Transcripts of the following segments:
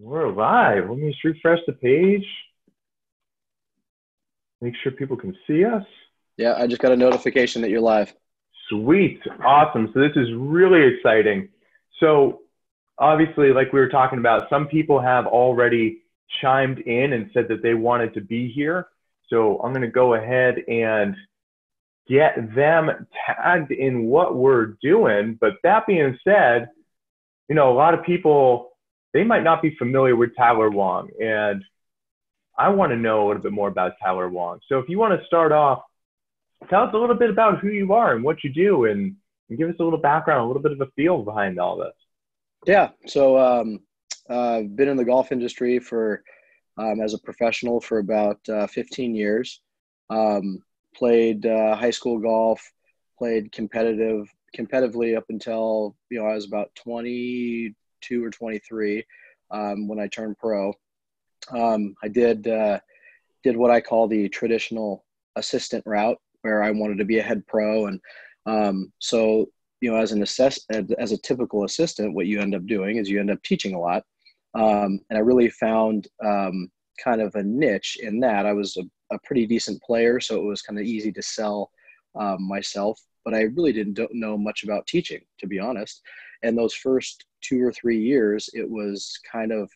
We're live. Let me just refresh the page. Make sure people can see us. Yeah, I just got a notification that you're live. Sweet. Awesome. So this is really exciting. So obviously, like we were talking about, some people have already chimed in and said that they wanted to be here. So I'm going to go ahead and get them tagged in what we're doing. But that being said, a lot of people, they might not be familiar with TylerWong, and I want to know a little bit more about TylerWong. So if you want to start off, tell us a little bit about who you are and what you do, and give us a little background, a little bit of a feel behind all this. Yeah, so I've been in the golf industry for as a professional for about 15 years. Played high school golf, played competitively up until I was about 22 or 23 when I turned pro. I did what I call the traditional assistant route, where I wanted to be a head pro, and so as a typical assistant, what you end up doing is you end up teaching a lot. And I really found kind of a niche in that. I was a pretty decent player, so it was kind of easy to sell myself, but I really didn't know much about teaching, to be honest. And those first 2 or 3 years, it was kind of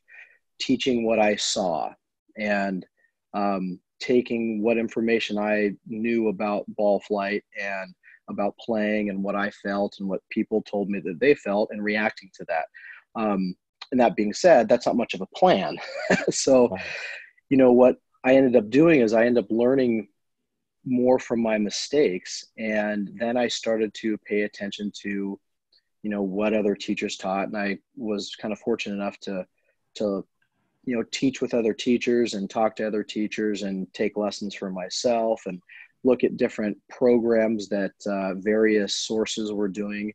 teaching what I saw and taking what information I knew about ball flight and about playing and what I felt and what people told me that they felt, and reacting to that. And that being said, that's not much of a plan. So, what I ended up doing is I ended up learning more from my mistakes. And then I started to pay attention to, what other teachers taught. And I was kind of fortunate enough to teach with other teachers and talk to other teachers and take lessons for myself and look at different programs that various sources were doing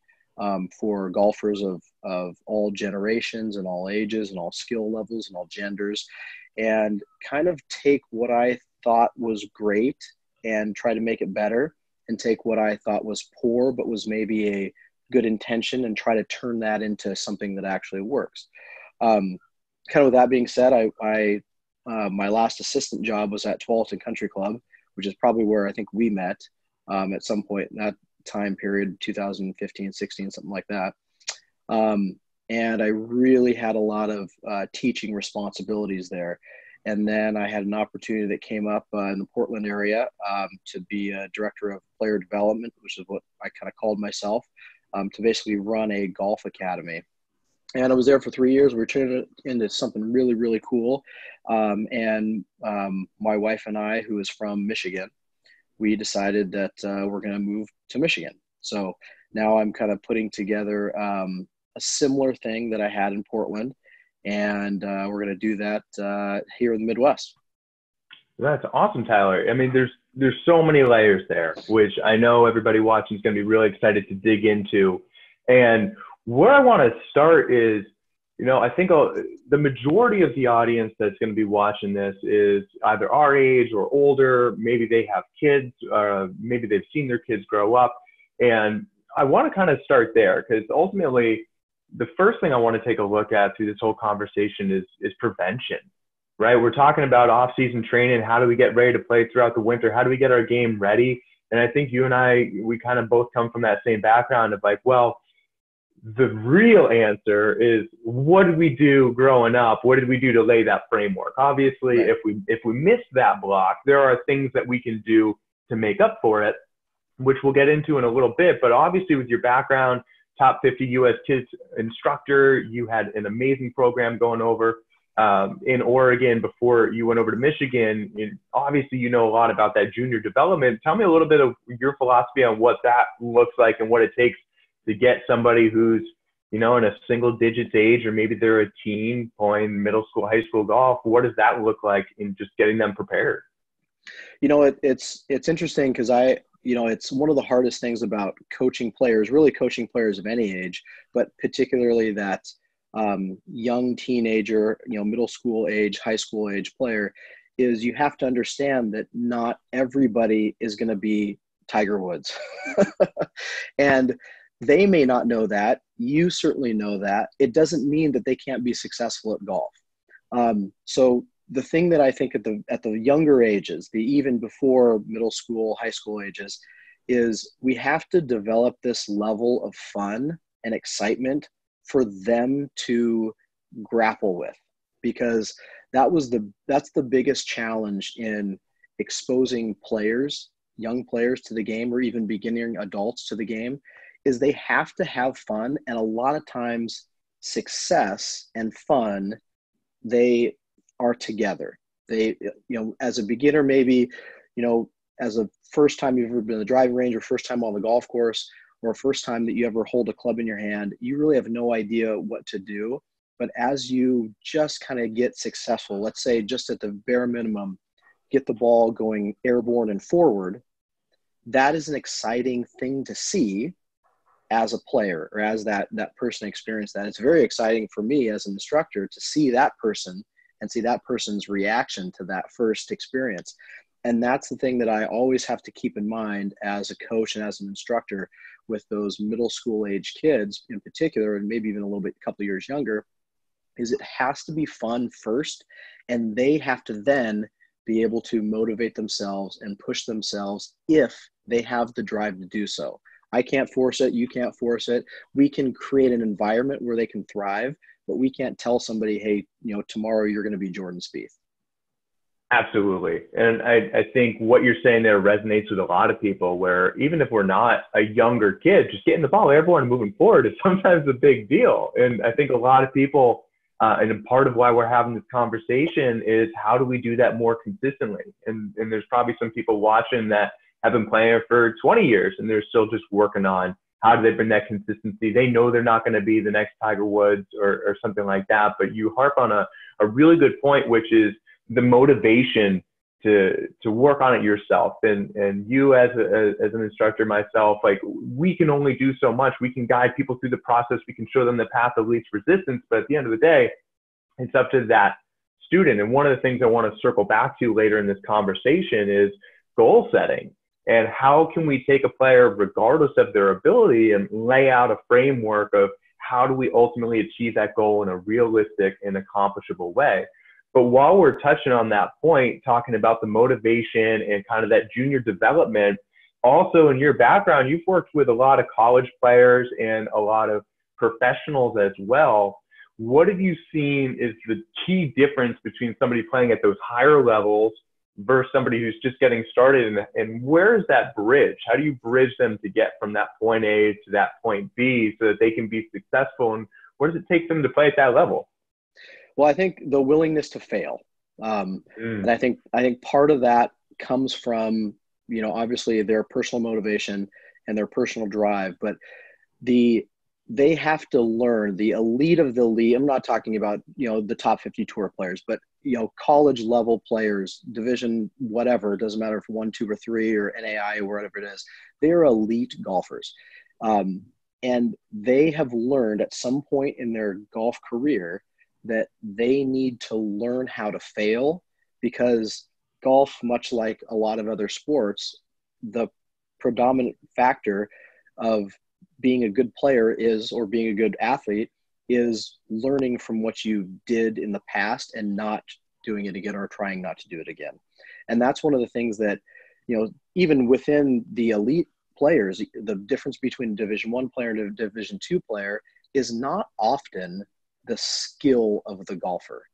for golfers of all generations and all ages and all skill levels and all genders, and kind of take what I thought was great and try to make it better, and take what I thought was poor but was maybe a good intention and try to turn that into something that actually works. Kind of with that being said, I my last assistant job was at Tualatin Country Club, which is probably where I think we met at some point in that time period, 2015, 16, something like that. And I really had a lot of teaching responsibilities there. And then I had an opportunity that came up in the Portland area to be a director of player development, which is what I kind of called myself, to basically run a golf academy. And I was there for 3 years. We turned it into something really, really cool. And my wife and I, who is from Michigan, we decided that we're going to move to Michigan. So now I'm kind of putting together a similar thing that I had in Portland. And we're going to do that here in the Midwest. That's awesome, Tyler. I mean, there's so many layers there, which I know everybody watching is going to be really excited to dig into. And where I want to start is, I think the majority of the audience that's going to be watching this is either our age or older. Maybe they have kids, maybe they've seen their kids grow up. And I want to kind of start there, because ultimately, the first thing I want to take a look at through this whole conversation is prevention, right? We're talking about off-season training. How do we get ready to play throughout the winter? How do we get our game ready? And I think you and I, we kind of both come from that same background of like, well, the real answer is, what did we do growing up? What did we do to lay that framework? Obviously, Right. if we miss that block, there are things that we can do to make up for it, which we'll get into in a little bit. But obviously, with your background, top 50 U.S. kids instructor, you had an amazing program going over in Oregon before you went over to Michigan. Obviously, you know a lot about that junior development. Tell me a little bit of your philosophy on what that looks like and what it takes to get somebody who's, in a single digits age, or maybe they're a teen playing middle school, high school golf. What does that look like in just getting them prepared? It's interesting because it's one of the hardest things about coaching players, really coaching players of any age, but particularly that young teenager, middle school age, high school age player, is you have to understand that not everybody is going to be Tiger Woods. And they may not know that. You certainly know that. It doesn't mean that they can't be successful at golf. So the thing that I think at the younger ages, the even before middle school, high school ages, is we have to develop this level of fun and excitement for them to grapple with, because that's the biggest challenge in exposing players, young players to the game, or even beginning adults to the game, is they have to have fun. And a lot of times success and fun, they are together. They, as a beginner, maybe, as a first time you've ever been to the driving range, or first time on the golf course, or first time that you ever hold a club in your hand, you really have no idea what to do. But as you just kind of get successful, let's say just at the bare minimum, get the ball going airborne and forward, that is an exciting thing to see as a player, or as that person experience that. It's very exciting for me as an instructor to see that person and see that person's reaction to that first experience. And that's the thing that I always have to keep in mind as a coach and as an instructor with those middle school age kids in particular, and maybe even a couple of years younger, is it has to be fun first, and they have to then be able to motivate themselves and push themselves if they have the drive to do so. I can't force it. You can't force it. We can create an environment where they can thrive, but we can't tell somebody, hey, tomorrow you're going to be Jordan Spieth. Absolutely. And I think what you're saying there resonates with a lot of people, where even if we're not a younger kid, just getting the ball airborne and moving forward is sometimes a big deal. And I think a lot of people, and part of why we're having this conversation is, how do we do that more consistently? And there's probably some people watching that have been playing for 20 years and they're still just working on how do they bring that consistency. They know they're not going to be the next Tiger Woods or something like that, but you harp on a really good point, which is the motivation to work on it yourself. And you as an instructor, myself, like, we can only do so much. We can guide people through the process. We can show them the path of least resistance, but at the end of the day, it's up to that student. And one of the things I want to circle back to later in this conversation is goal setting. And how can we take a player, regardless of their ability, and lay out a framework of how do we ultimately achieve that goal in a realistic and accomplishable way? But while we're touching on that point, talking about the motivation and kind of that junior development, also in your background, you've worked with a lot of college players and a lot of professionals as well. What have you seen is the key difference between somebody playing at those higher levels versus somebody who's just getting started? And where is that bridge? How do you bridge them to get from that point A to that point B so that they can be successful? And what does it take them to play at that level? Well, I think the willingness to fail. And I think part of that comes from, obviously their personal motivation and their personal drive, but they have to learn, the elite of the elite. I'm not talking about, the top 50 tour players, but, college level players, division, whatever, it doesn't matter if 1, 2, or 3 or NAI or whatever it is, they're elite golfers. And they have learned at some point in their golf career that they need to learn how to fail, because golf, much like a lot of other sports, the predominant factor of being a good player or being a good athlete is learning from what you did in the past and not doing it again, or trying not to do it again. And that's one of the things that, even within the elite players, the difference between a Division I player and a Division II player is not often the skill of the golfer.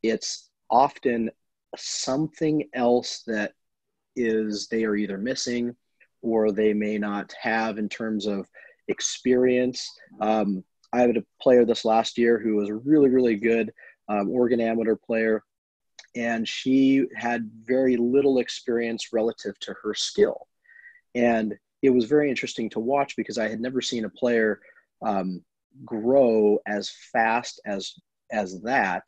It's often something else that they are either missing or they may not have in terms of experience. I had a player this last year who was a really, really good Oregon amateur player, and she had very little experience relative to her skill. And it was very interesting to watch, because I had never seen a player grow as fast as that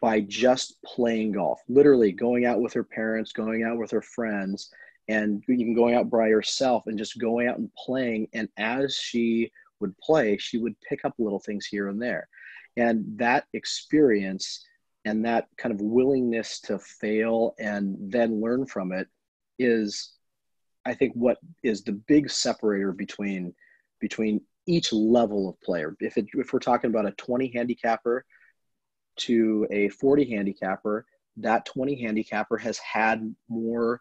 by just playing golf, literally going out with her parents, going out with her friends, and even going out by herself and just going out and playing. And as she would play, she would pick up little things here and there. And that experience and that kind of willingness to fail and then learn from it is, I think, what is the big separator between each level of player. If we're talking about a 20 handicapper, to a 40 handicapper, that 20 handicapper has had more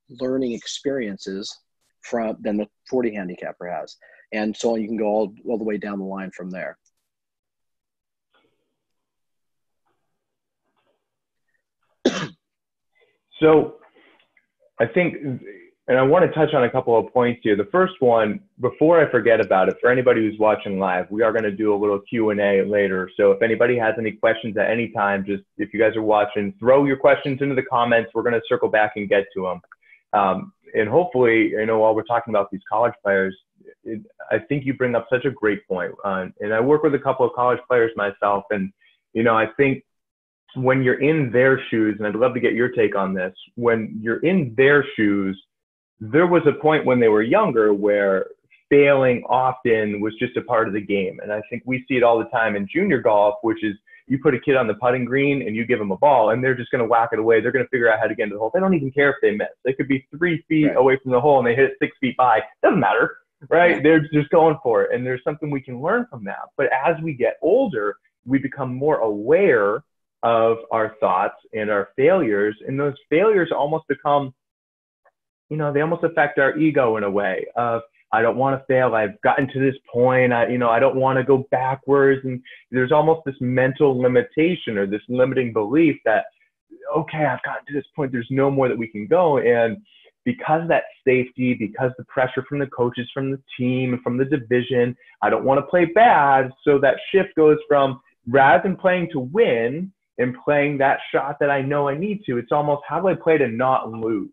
learning experiences than the 40 handicapper has. And so you can go all the way down the line from there. So I think, and I want to touch on a couple of points here. The first one, before I forget about it, for anybody who's watching live, we are going to do a little Q&A later. So if anybody has any questions at any time, just if you guys are watching, throw your questions into the comments. We're going to circle back and get to them. And hopefully, while we're talking about these college players, I think you bring up such a great point. And I work with a couple of college players myself. And, I think when you're in their shoes, and I'd love to get your take on this, when you're in their shoes, there was a point when they were younger where failing often was just a part of the game. And I think we see it all the time in junior golf, which is you put a kid on the putting green and you give them a ball and they're just going to whack it away. They're going to figure out how to get into the hole. They don't even care if they miss. They could be 3 feet away from the hole and they hit it 6 feet by. Doesn't matter, right? They're just going for it. And there's something we can learn from that. But as we get older, we become more aware of our thoughts and our failures. And those failures almost become, they almost affect our ego in a way of, I don't want to fail. I've gotten to this point. I don't want to go backwards. And there's almost this mental limitation or this limiting belief that, okay, I've gotten to this point. There's no more that we can go. And because of that safety, because the pressure from the coaches, from the team, from the division, I don't want to play bad. So that shift goes from, rather than playing to win and playing that shot that I know I need to, it's almost, how do I play to not lose?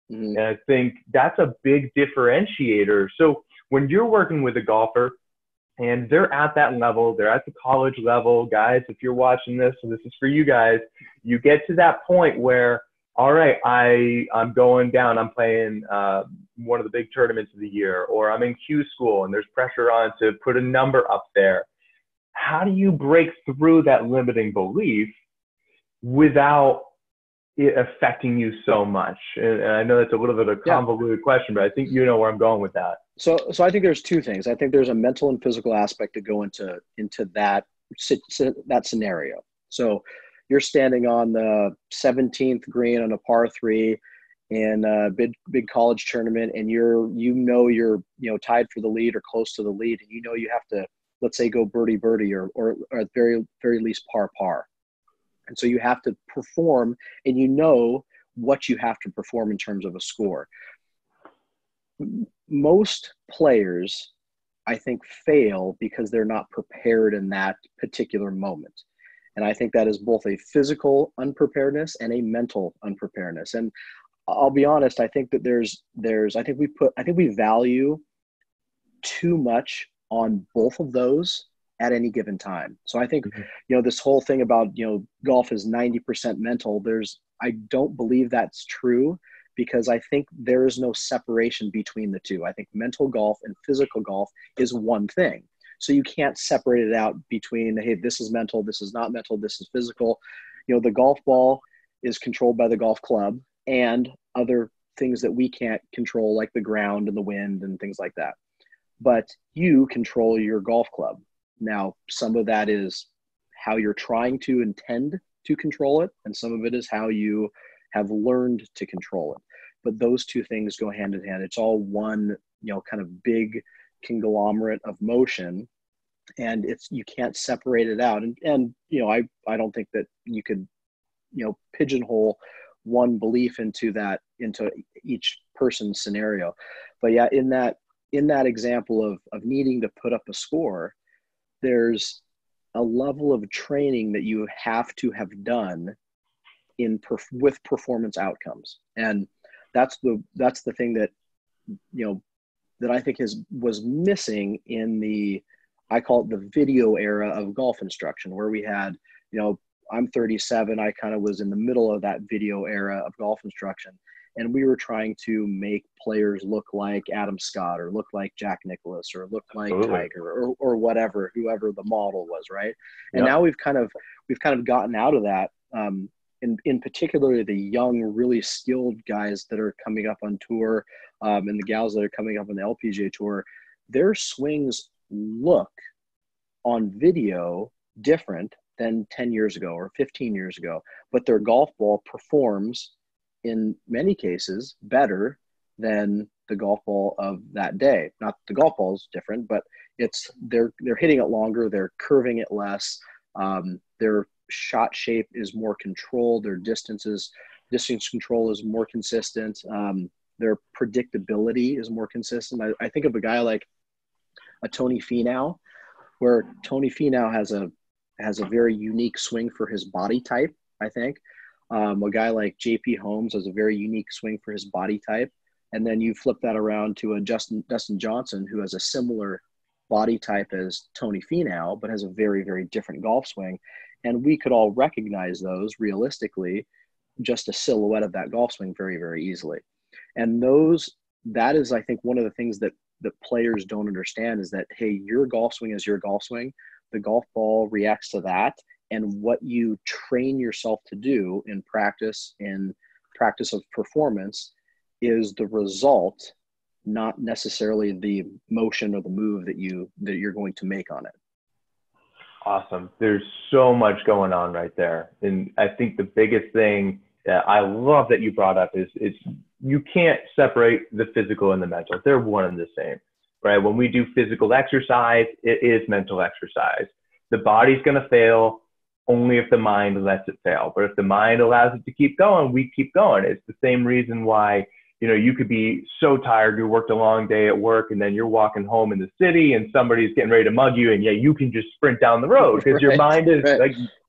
And I think that's a big differentiator. So when you're working with a golfer and they're at that level, they're at the college level, guys, if you're watching this, so this is for you guys, you get to that point where, all right, I'm going down, I'm playing one of the big tournaments of the year, or I'm in Q school and there's pressure on to put a number up there. How do you break through that limiting belief without it affecting you so much? And I know that's a little bit of a convoluted question, but I think you know where I'm going with that. So I think there's two things. I think there's a mental and physical aspect to go into that scenario. So you're standing on the 17th green on a par 3 in a big college tournament, and you're tied for the lead or close to the lead, and you have to, let's say, go birdie or at very very least par. And so you have to perform, and what you have to perform in terms of a score. Most players, I think, fail because they're not prepared in that particular moment. And I think that is both a physical unpreparedness and a mental unpreparedness. And I'll be honest, I think that I think we value too much on both of those at any given time. So I think, this whole thing about, golf is 90% mental. I don't believe that's true, because I think there is no separation between the two. I think mental golf and physical golf is one thing. So you can't separate it out between, hey, this is mental, this is not mental, this is physical. The golf ball is controlled by the golf club and other things that we can't control, like the ground and the wind and things like that. But you control your golf club. Now, some of that is how you're trying to intend to control it, and some of it is how you have learned to control it. But those two things go hand in hand. It's all one, kind of big conglomerate of motion, and you can't separate it out. And I don't think that you could, pigeonhole one belief into each person's scenario. But yeah, in that example of needing to put up a score, there's a level of training that you have to have done with performance outcomes. And that's the thing that, that I think was missing in I call it the video era of golf instruction, where we had, I'm 37. I kind of was in the middle of that video era of golf instruction. And we were trying to make players look like Adam Scott, or look like Jack Nicklaus, or look like Tiger, or whatever, whoever the model was, right? And now we've kind of gotten out of that. In particular, the young, really skilled guys that are coming up on tour, and the gals that are coming up on the LPGA tour, their swings look on video different than 10 years ago or 15 years ago, but their golf ball performs in many cases better than the golf ball of that day. Not the golf ball is different, but it's they're hitting it longer, they're curving it less, their shot shape is more controlled, their distance control is more consistent, their predictability is more consistent. I think of a guy like a Tony Finau, where Tony Finau has a very unique swing for his body type, I think. A guy like JP Holmes has a very unique swing for his body type. And then you flip that around to a Dustin Johnson, who has a similar body type as Tony Finau, but has a very, very different golf swing. And we could all recognize those realistically, just a silhouette of that golf swing very, very easily. And that is, I think, one of the things that players don't understand is that, hey, your golf swing is your golf swing. The golf ball reacts to that. And what you train yourself to do in practice of performance is the result, not necessarily the motion or the move that you're going to make on it. Awesome. There's so much going on right there. And I think the biggest thing that I love that you brought up is you can't separate the physical and the mental. They're one and the same, right? When we do physical exercise, it is mental exercise. The body's going to fail only if the mind lets it fail. But if the mind allows it to keep going, we keep going. It's the same reason why, you could be so tired, you worked a long day at work, and then you're walking home in the city and somebody's getting ready to mug you, and you can just sprint down the road because your mind is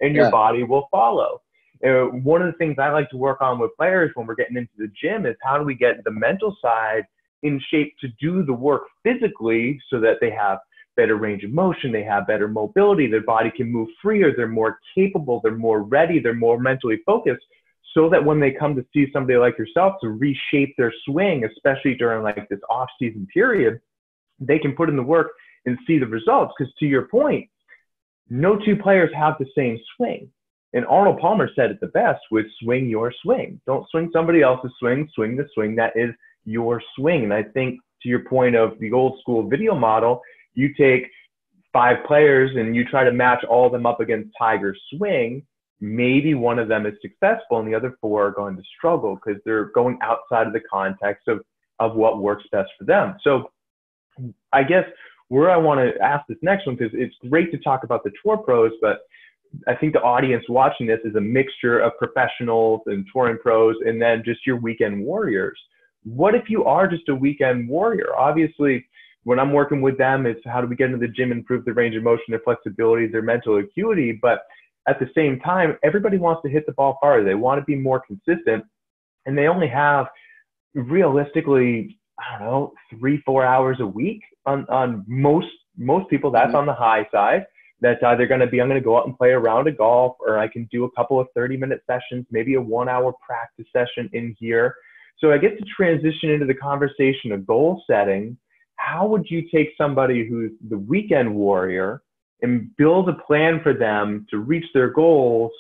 and your body will follow. One of the things I like to work on with players when we're getting into the gym is how do we get the mental side in shape to do the work physically so that they have better range of motion, they have better mobility, their body can move freer, they're more capable, they're more ready, they're more mentally focused, so that when they come to see somebody like yourself to reshape their swing, especially during like this off-season period, they can put in the work and see the results. Because to your point, no two players have the same swing. And Arnold Palmer said it the best with swing your swing. Don't swing somebody else's swing, swing the swing that is your swing. And I think to your point of the old school video model, you take 5 players and you try to match all of them up against Tiger's swing. Maybe one of them is successful and the other 4 are going to struggle because they're going outside of the context of what works best for them. So I guess where I want to ask this next one, because it's great to talk about the tour pros, but I think the audience watching this is a mixture of professionals and touring pros and then just your weekend warriors. What if you are just a weekend warrior? Obviously, when I'm working with them, it's how do we get into the gym, improve their range of motion, their flexibility, their mental acuity. But at the same time, everybody wants to hit the ball farther. They want to be more consistent. And they only have realistically, 3-4 hours a week on most people. That's on the high side. That's either going to be, I'm going to go out and play a round of golf, or I can do a couple of 30-minute sessions, maybe a 1-hour practice session in here. So I get to transition into the conversation of goal setting. How would you take somebody who's the weekend warrior and build a plan for them to reach their goals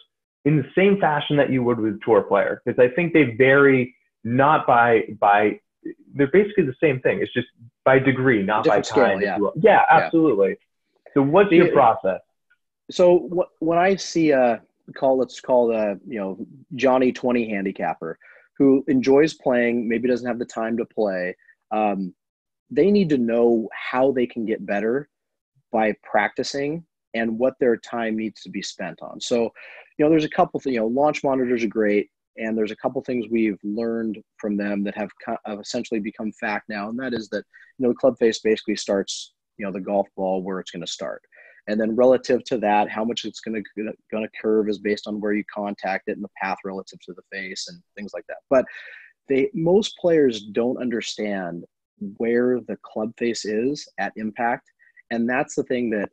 in the same fashion that you would with a tour player? Because I think they vary not by they're basically the same thing. It's just by degree, not by time. Scale, yeah, absolutely. Yeah. So what's your process? So when I see let's call Johnny 20 handicapper who enjoys playing, maybe doesn't have the time to play, they need to know how they can get better by practicing and what their time needs to be spent on. So, there's a couple things, launch monitors are great. And there's a couple things we've learned from them that have essentially become fact now. And that is that, the club face basically starts, the golf ball where it's going to start. And then relative to that, how much it's going to curve is based on where you contact it and the path relative to the face and things like that. But most players don't understand where the club face is at impact. And that's the thing that,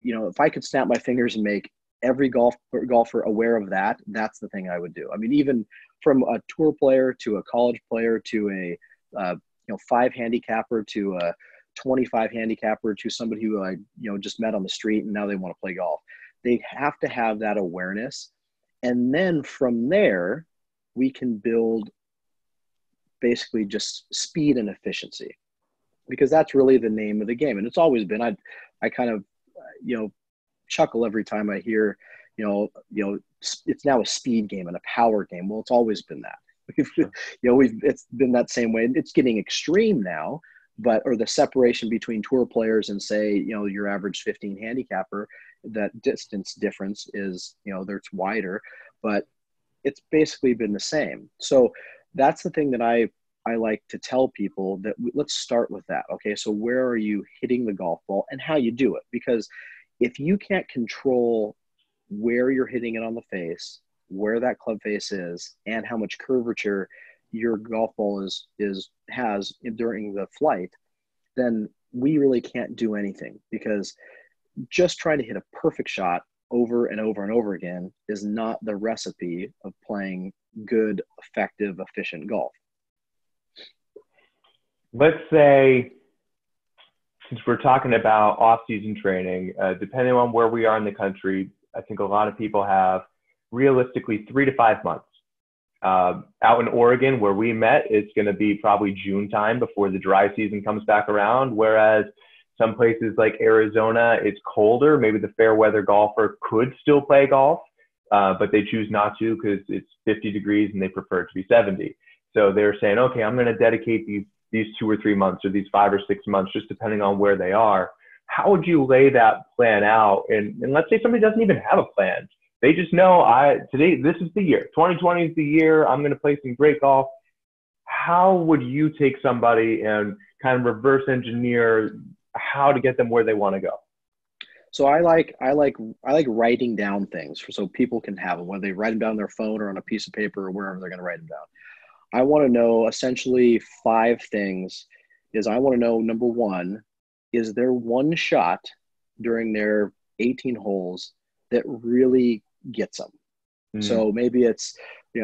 if I could snap my fingers and make every golfer aware of that, that's the thing I would do. I mean, even from a tour player to a college player to a 5 handicapper to a 25 handicapper to somebody who I just met on the street and now they want to play golf. They have to have that awareness. And then from there, we can build basically just speed and efficiency, because that's really the name of the game. And it's always been, I kind of, chuckle every time I hear, it's now a speed game and a power game. Well, it's always been that. It's been that same way. It's getting extreme now, or the separation between tour players and say, your average 15 handicapper, that distance difference is, it's wider, but it's basically been the same. So that's the thing that I like to tell people, that let's start with that. Okay. So where are you hitting the golf ball and how you do it? Because if you can't control where you're hitting it on the face, where that club face is, and how much curvature your golf ball has during the flight, then we really can't do anything, because just trying to hit a perfect shot over and over and over again is not the recipe of playing good, effective, efficient golf. Let's say, since we're talking about off-season training, depending on where we are in the country, I think a lot of people have realistically 3 to 5 months. Out in Oregon, where we met, it's going to be probably June time before the dry season comes back around. Whereas some places like Arizona, it's colder. Maybe the fair weather golfer could still play golf, but they choose not to because it's 50 degrees and they prefer it to be 70. So they're saying, okay, I'm going to dedicate these 2 or 3 months, or these 5 or 6 months, just depending on where they are. How would you lay that plan out? And let's say somebody doesn't even have a plan. They just know today, this is the year. 2020 is the year. I'm going to play some great golf. How would you take somebody and kind of reverse engineer how to get them where they want to go? So I like writing down things so people can have them, whether they write them down on their phone or on a piece of paper or wherever they're going to write them down. I want to know essentially 5 things. I want to know, number one, is there one shot during their 18 holes that really gets them? So maybe it's,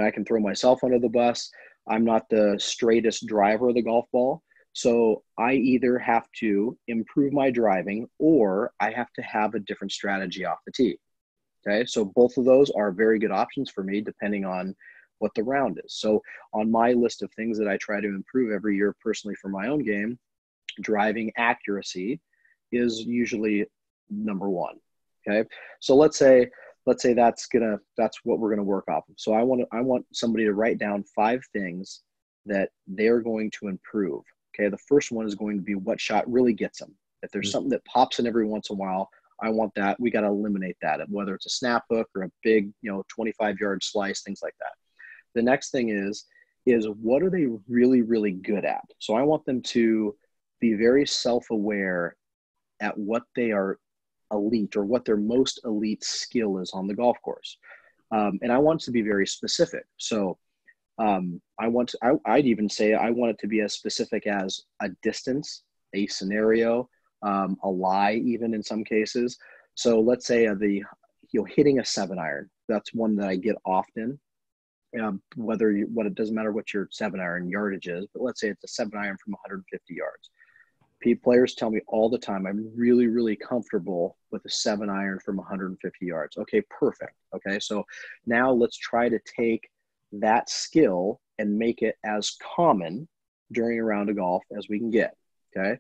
I can throw myself under the bus. I'm not the straightest driver of the golf ball. So I either have to improve my driving or I have to have a different strategy off the tee. Okay. So both of those are very good options for me, depending on what the round is. So on my list of things that I try to improve every year personally for my own game, driving accuracy is usually number one. Okay. So let's say that's what we're going to work off of. So I want somebody to write down 5 things that they're going to improve. Okay. The first one is going to be what shot really gets them. If there's something that pops in every once in a while, I want that. We got to eliminate that, whether it's a snap hook or a big, 25-yard slice, things like that. The next thing is what are they really, really good at? So I want them to be very self-aware at what they are elite, or what their most elite skill is on the golf course. And I want to be very specific. So I'd even say I want it to be as specific as a distance, a scenario, a lie, even in some cases. So let's say hitting a 7-iron. That's one that I get often. It doesn't matter what your 7-iron yardage is, but let's say it's a 7-iron from 150 yards. Players tell me all the time, I'm really, really comfortable with a 7-iron from 150 yards. Okay, perfect. Okay, so now let's try to take that skill and make it as common during a round of golf as we can get. Okay,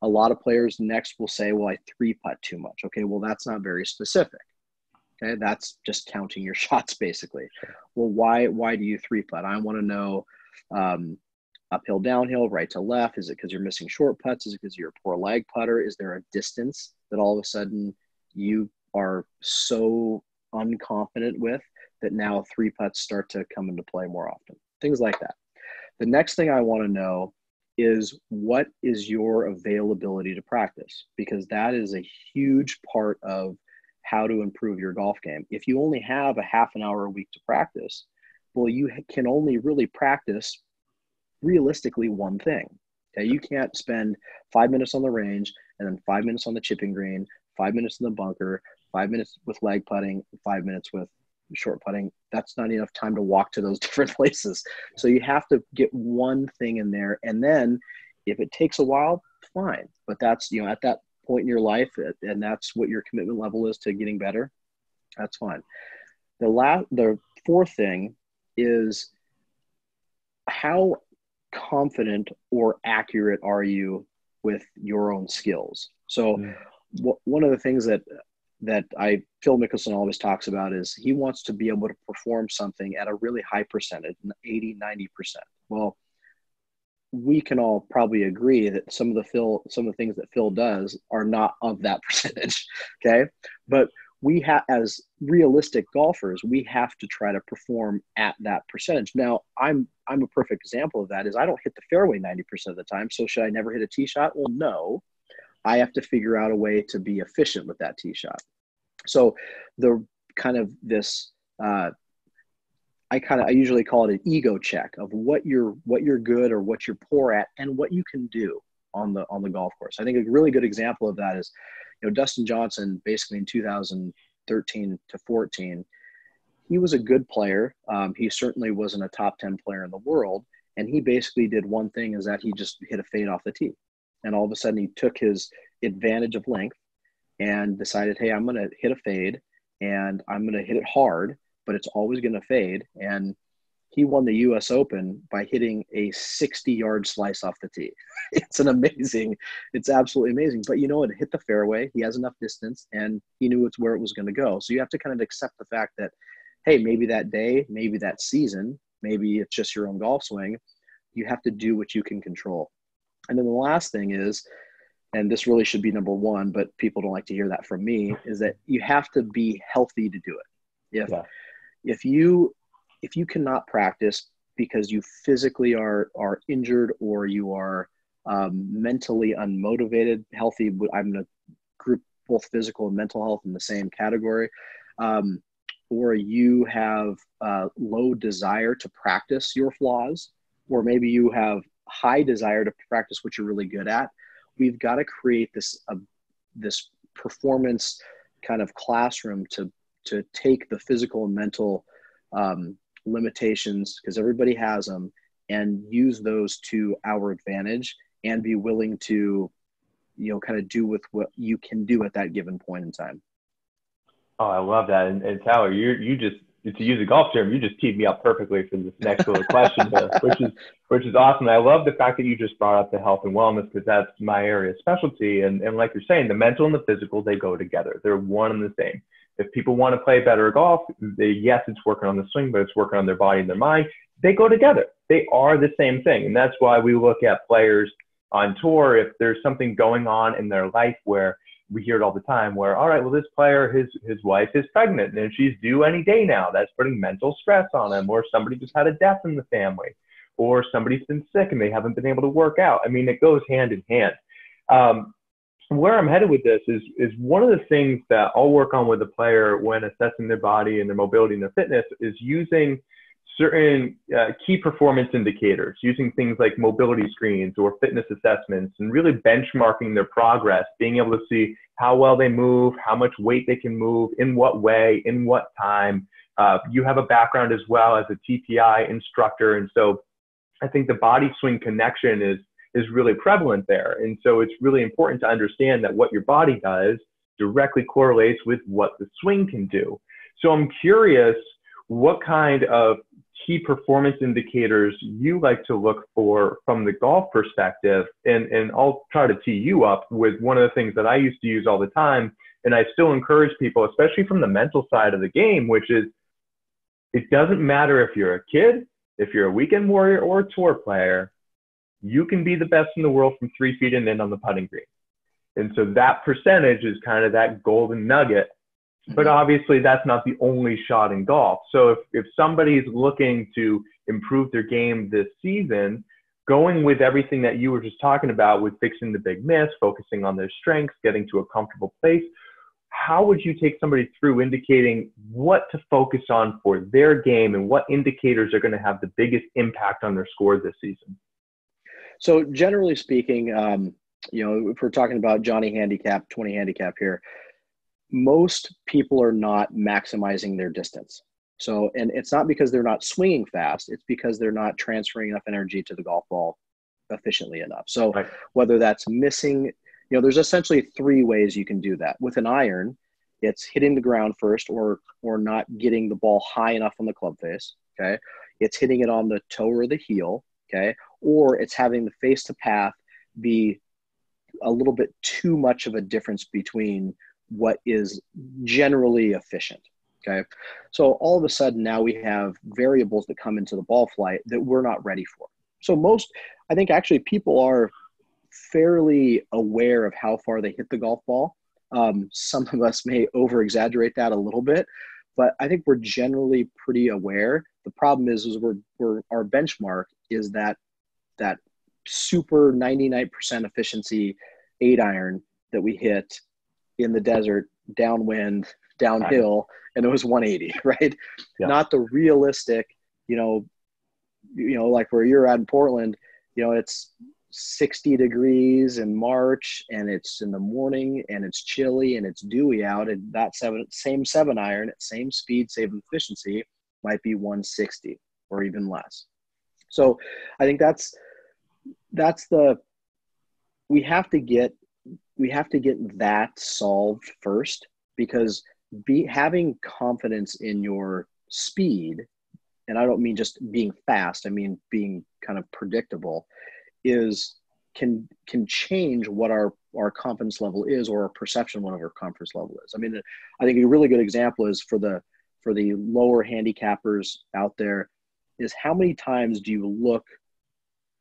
a lot of players next will say, well, I 3-putt too much. Okay, well, that's not very specific. Okay, that's just counting your shots basically. Well, why do you 3-putt? I want to know uphill, downhill, right to left. Is it because you're missing short putts? Is it because you're a poor lag putter? Is there a distance that all of a sudden you are so unconfident with that now 3-putts start to come into play more often? Things like that. The next thing I want to know is, what is your availability to practice? Because that is a huge part of how to improve your golf game. If you only have a half an hour a week to practice, well, you can only really practice realistically one thing. Okay, you can't spend 5 minutes on the range and then 5 minutes on the chipping green, 5 minutes in the bunker, 5 minutes with lag putting, 5 minutes with short putting. That's not enough time to walk to those different places. So you have to get one thing in there, and then if it takes a while, fine. But that's, at that point in your life, and that's what your commitment level is to getting better, that's fine. The fourth thing is, how confident or accurate are you with your own skills? So one of the things that Phil Mickelson always talks about is he wants to be able to perform something at a really high percentage, 80, 90%. Well, we can all probably agree that some of the things that Phil does are not of that percentage. Okay. But we have, as realistic golfers, we have to try to perform at that percentage. Now, I'm a perfect example of that. Is I don't hit the fairway 90% of the time. So should I never hit a tee shot? Well, no. I have to figure out a way to be efficient with that tee shot. So the kind of this, I usually call it an ego check of what you're good or what you're poor at and what you can do on the golf course. I think a really good example of that is, Dustin Johnson, basically in 2013 to 14, he was a good player. He certainly wasn't a top 10 player in the world. And he basically did one thing, is that he just hit a fade off the tee. And all of a sudden he took his advantage of length and decided, hey, I'm going to hit a fade and I'm going to hit it hard, but it's always going to fade. And he won the US Open by hitting a 60-yard slice off the tee. It's absolutely amazing. But it hit the fairway. He has enough distance and he knew it's where it was going to go. So you have to kind of accept the fact that, hey, maybe that day, maybe that season, maybe it's just your own golf swing. You have to do what you can control. And then the last thing is, and this really should be number one, but people don't like to hear that from me, is that you have to be healthy to do it. If you cannot practice because you physically are injured or you are mentally unmotivated, healthy, I'm going to group both physical and mental health in the same category, or you have low desire to practice your flaws, or maybe you have high desire to practice what you're really good at, we've got to create this performance kind of classroom to take the physical and mental limitations, because everybody has them, and use those to our advantage and be willing to, kind of do with what you can do at that given point in time. Oh, I love that. And Tyler, you just, to use a golf term, you just teed me up perfectly for this next little question here, which is awesome. I love the fact that you just brought up the health and wellness, because that's my area of specialty. And like you're saying, the mental and the physical, they go together. They're one and the same. If people want to play better golf, yes, it's working on the swing, but it's working on their body and their mind. They go together. They are the same thing. And that's why we look at players on tour. If there's something going on in their life where we hear it all the time, where, all right, well, this player, his wife is pregnant and she's due any day now. That's putting mental stress on him. Or somebody just had a death in the family, or somebody's been sick and they haven't been able to work out. I mean, it goes hand in hand. Where I'm headed with this is one of the things that I'll work on with a player when assessing their body and their mobility and their fitness is using certain key performance indicators, using things like mobility screens or fitness assessments, and really benchmarking their progress, being able to see how well they move, how much weight they can move, in what way, in what time. You have a background as well as a TPI instructor. And so I think the body swing connection is really prevalent there. And so it's really important to understand that what your body does directly correlates with what the swing can do. So I'm curious what kind of key performance indicators you like to look for from the golf perspective. And I'll try to tee you up with one of the things that I used to use all the time. And I still encourage people, especially from the mental side of the game, which is, it doesn't matter if you're a kid, if you're a weekend warrior or a tour player, you can be the best in the world from 3 feet and in on the putting green. And so that percentage is kind of that golden nugget. But obviously that's not the only shot in golf. So if somebody's looking to improve their game this season, going with everything that you were just talking about with fixing the big miss, focusing on their strengths, getting to a comfortable place, how would you take somebody through indicating what to focus on for their game and what indicators are going to have the biggest impact on their score this season? So generally speaking, if we're talking about Johnny handicap, 20 handicap here, most people are not maximizing their distance. So, and it's not because they're not swinging fast, it's because they're not transferring enough energy to the golf ball efficiently enough. So right. Whether that's missing, there's essentially 3 ways you can do that. With an iron, it's hitting the ground first or not getting the ball high enough on the club face. Okay. It's hitting it on the toe or the heel. Okay. Or it's having the face to path be a little bit too much of a difference between what is generally efficient. Okay. So all of a sudden now we have variables that come into the ball flight that we're not ready for. So I think actually people are fairly aware of how far they hit the golf ball. Some of us may over exaggerate that a little bit, but I think we're generally pretty aware. The problem is our benchmark is that super 99% efficiency 8-iron that we hit in the desert, downwind, downhill, and it was 180, right? Yeah. Not the realistic, like where you're at in Portland, it's 60 degrees in March and it's in the morning and it's chilly and it's dewy out, and that same 7-iron at same speed, same efficiency might be 160 or even less. So I think we have to get that solved first, because having confidence in your speed, and I don't mean just being fast, I mean being kind of predictable, can change what our confidence level is, or our perception of what our confidence level is. I mean, I think a really good example is for the lower handicappers out there is, how many times do you look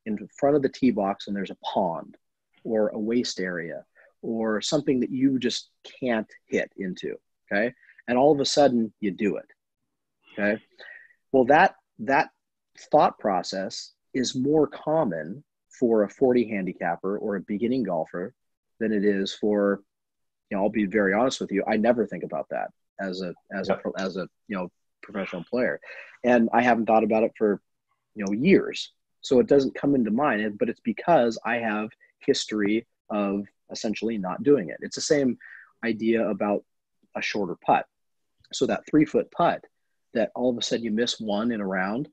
in front of the tee box and there's a pond or a waste area or something that you just can't hit into, okay? And all of a sudden you do it, okay? Well, that thought process is more common for a 40 handicapper or a beginning golfer than it is for, I'll be very honest with you, I never think about that as a professional player. And I haven't thought about it for, years. So it doesn't come into mind, but it's because I have history of essentially not doing it. It's the same idea about a shorter putt. So that 3-foot putt that all of a sudden you miss one in a round,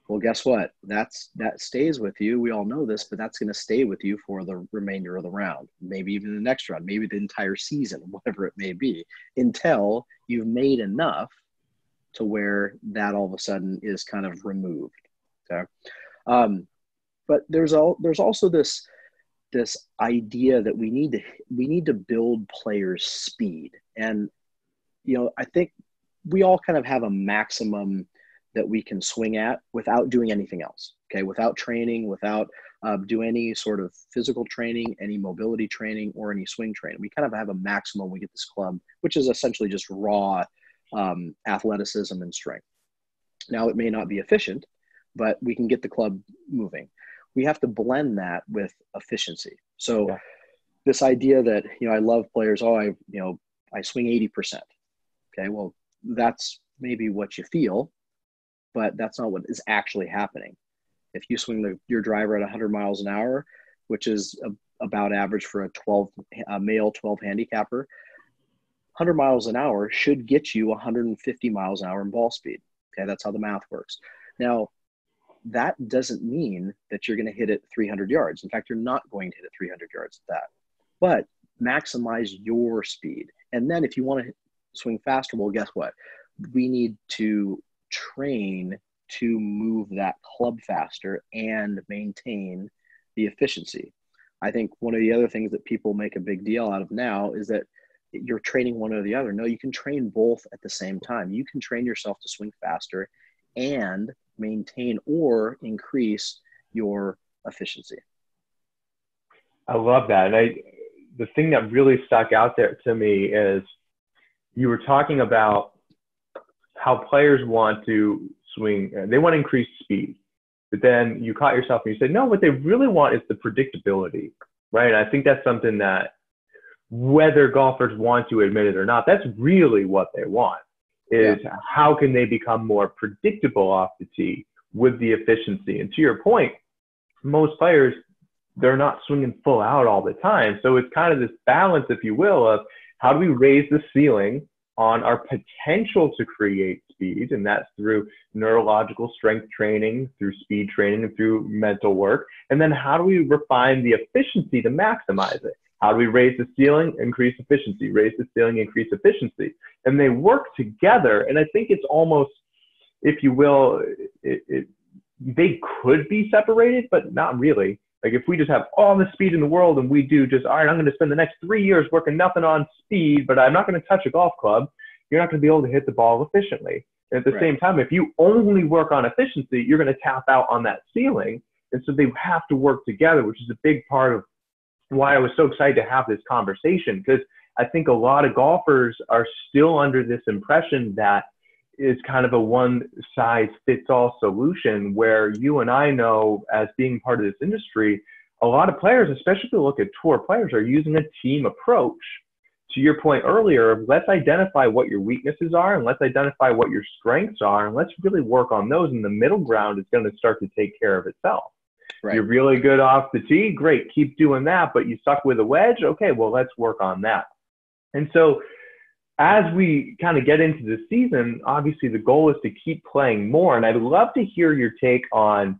well, guess what? That stays with you. We all know this, but that's going to stay with you for the remainder of the round, maybe even the next round, maybe the entire season, whatever it may be, until you've made enough to where that all of a sudden is kind of removed. Okay. But there's also this idea that we need to build players' speed. And, I think we all kind of have a maximum that we can swing at without doing anything else. Okay. Without training, without do any sort of physical training, any mobility training, or any swing training. We kind of have a maximum when we get this club, which is essentially just raw athleticism and strength. Now, it may not be efficient, but we can get the club moving. We have to blend that with efficiency. So this idea that, I love players, I swing 80%. Okay. Well, that's maybe what you feel, but that's not what is actually happening. If you swing your driver at 100 miles an hour, which is about average for a male 12 handicapper, 100 miles an hour should get you 150 miles an hour in ball speed. Okay. That's how the math works. Now, that doesn't mean that you're going to hit it 300 yards. In fact, you're not going to hit it 300 yards at that. But maximize your speed. And then if you want to swing faster, well, guess what? We need to train to move that club faster and maintain the efficiency. I think one of the other things that people make a big deal out of now is that you're training one or the other. No, you can train both at the same time. You can train yourself to swing faster and maintain or increase your efficiency. I love that. And the thing that really stuck out there to me is you were talking about how players want to swing, they want to increase speed, but then you caught yourself and you said, no, what they really want is the predictability, right? And I think that's something that, whether golfers want to admit it or not, that's really what they want, is how can they become more predictable off the tee with the efficiency. And to your point, most players, they're not swinging full out all the time. So it's kind of this balance, if you will, of how do we raise the ceiling on our potential to create speed, and that's through neurological strength training, through speed training, and through mental work. And then how do we refine the efficiency to maximize it? How do we raise the ceiling, increase efficiency, raise the ceiling, increase efficiency? And they work together. And I think it's almost, if you will, they could be separated, but not really. Like if we just have all the speed in the world and we do just, all right, I'm going to spend the next 3 years working nothing on speed, but I'm not going to touch a golf club, you're not going to be able to hit the ball efficiently. And at the same time, if you only work on efficiency, you're going to tap out on that ceiling. And so they have to work together, which is a big part of why I was so excited to have this conversation, because I think a lot of golfers are still under this impression that it's kind of a one-size-fits-all solution, where you and I know, as being part of this industry, a lot of players, especially if you look at tour players, are using a team approach. To your point earlier, let's identify what your weaknesses are and let's identify what your strengths are, and let's really work on those. And the middle ground is going to start to take care of itself. Right. You're really good off the tee, great, keep doing that, but you suck with a wedge, okay, well, let's work on that. And so as we kind of get into the season, obviously the goal is to keep playing more. And I'd love to hear your take on,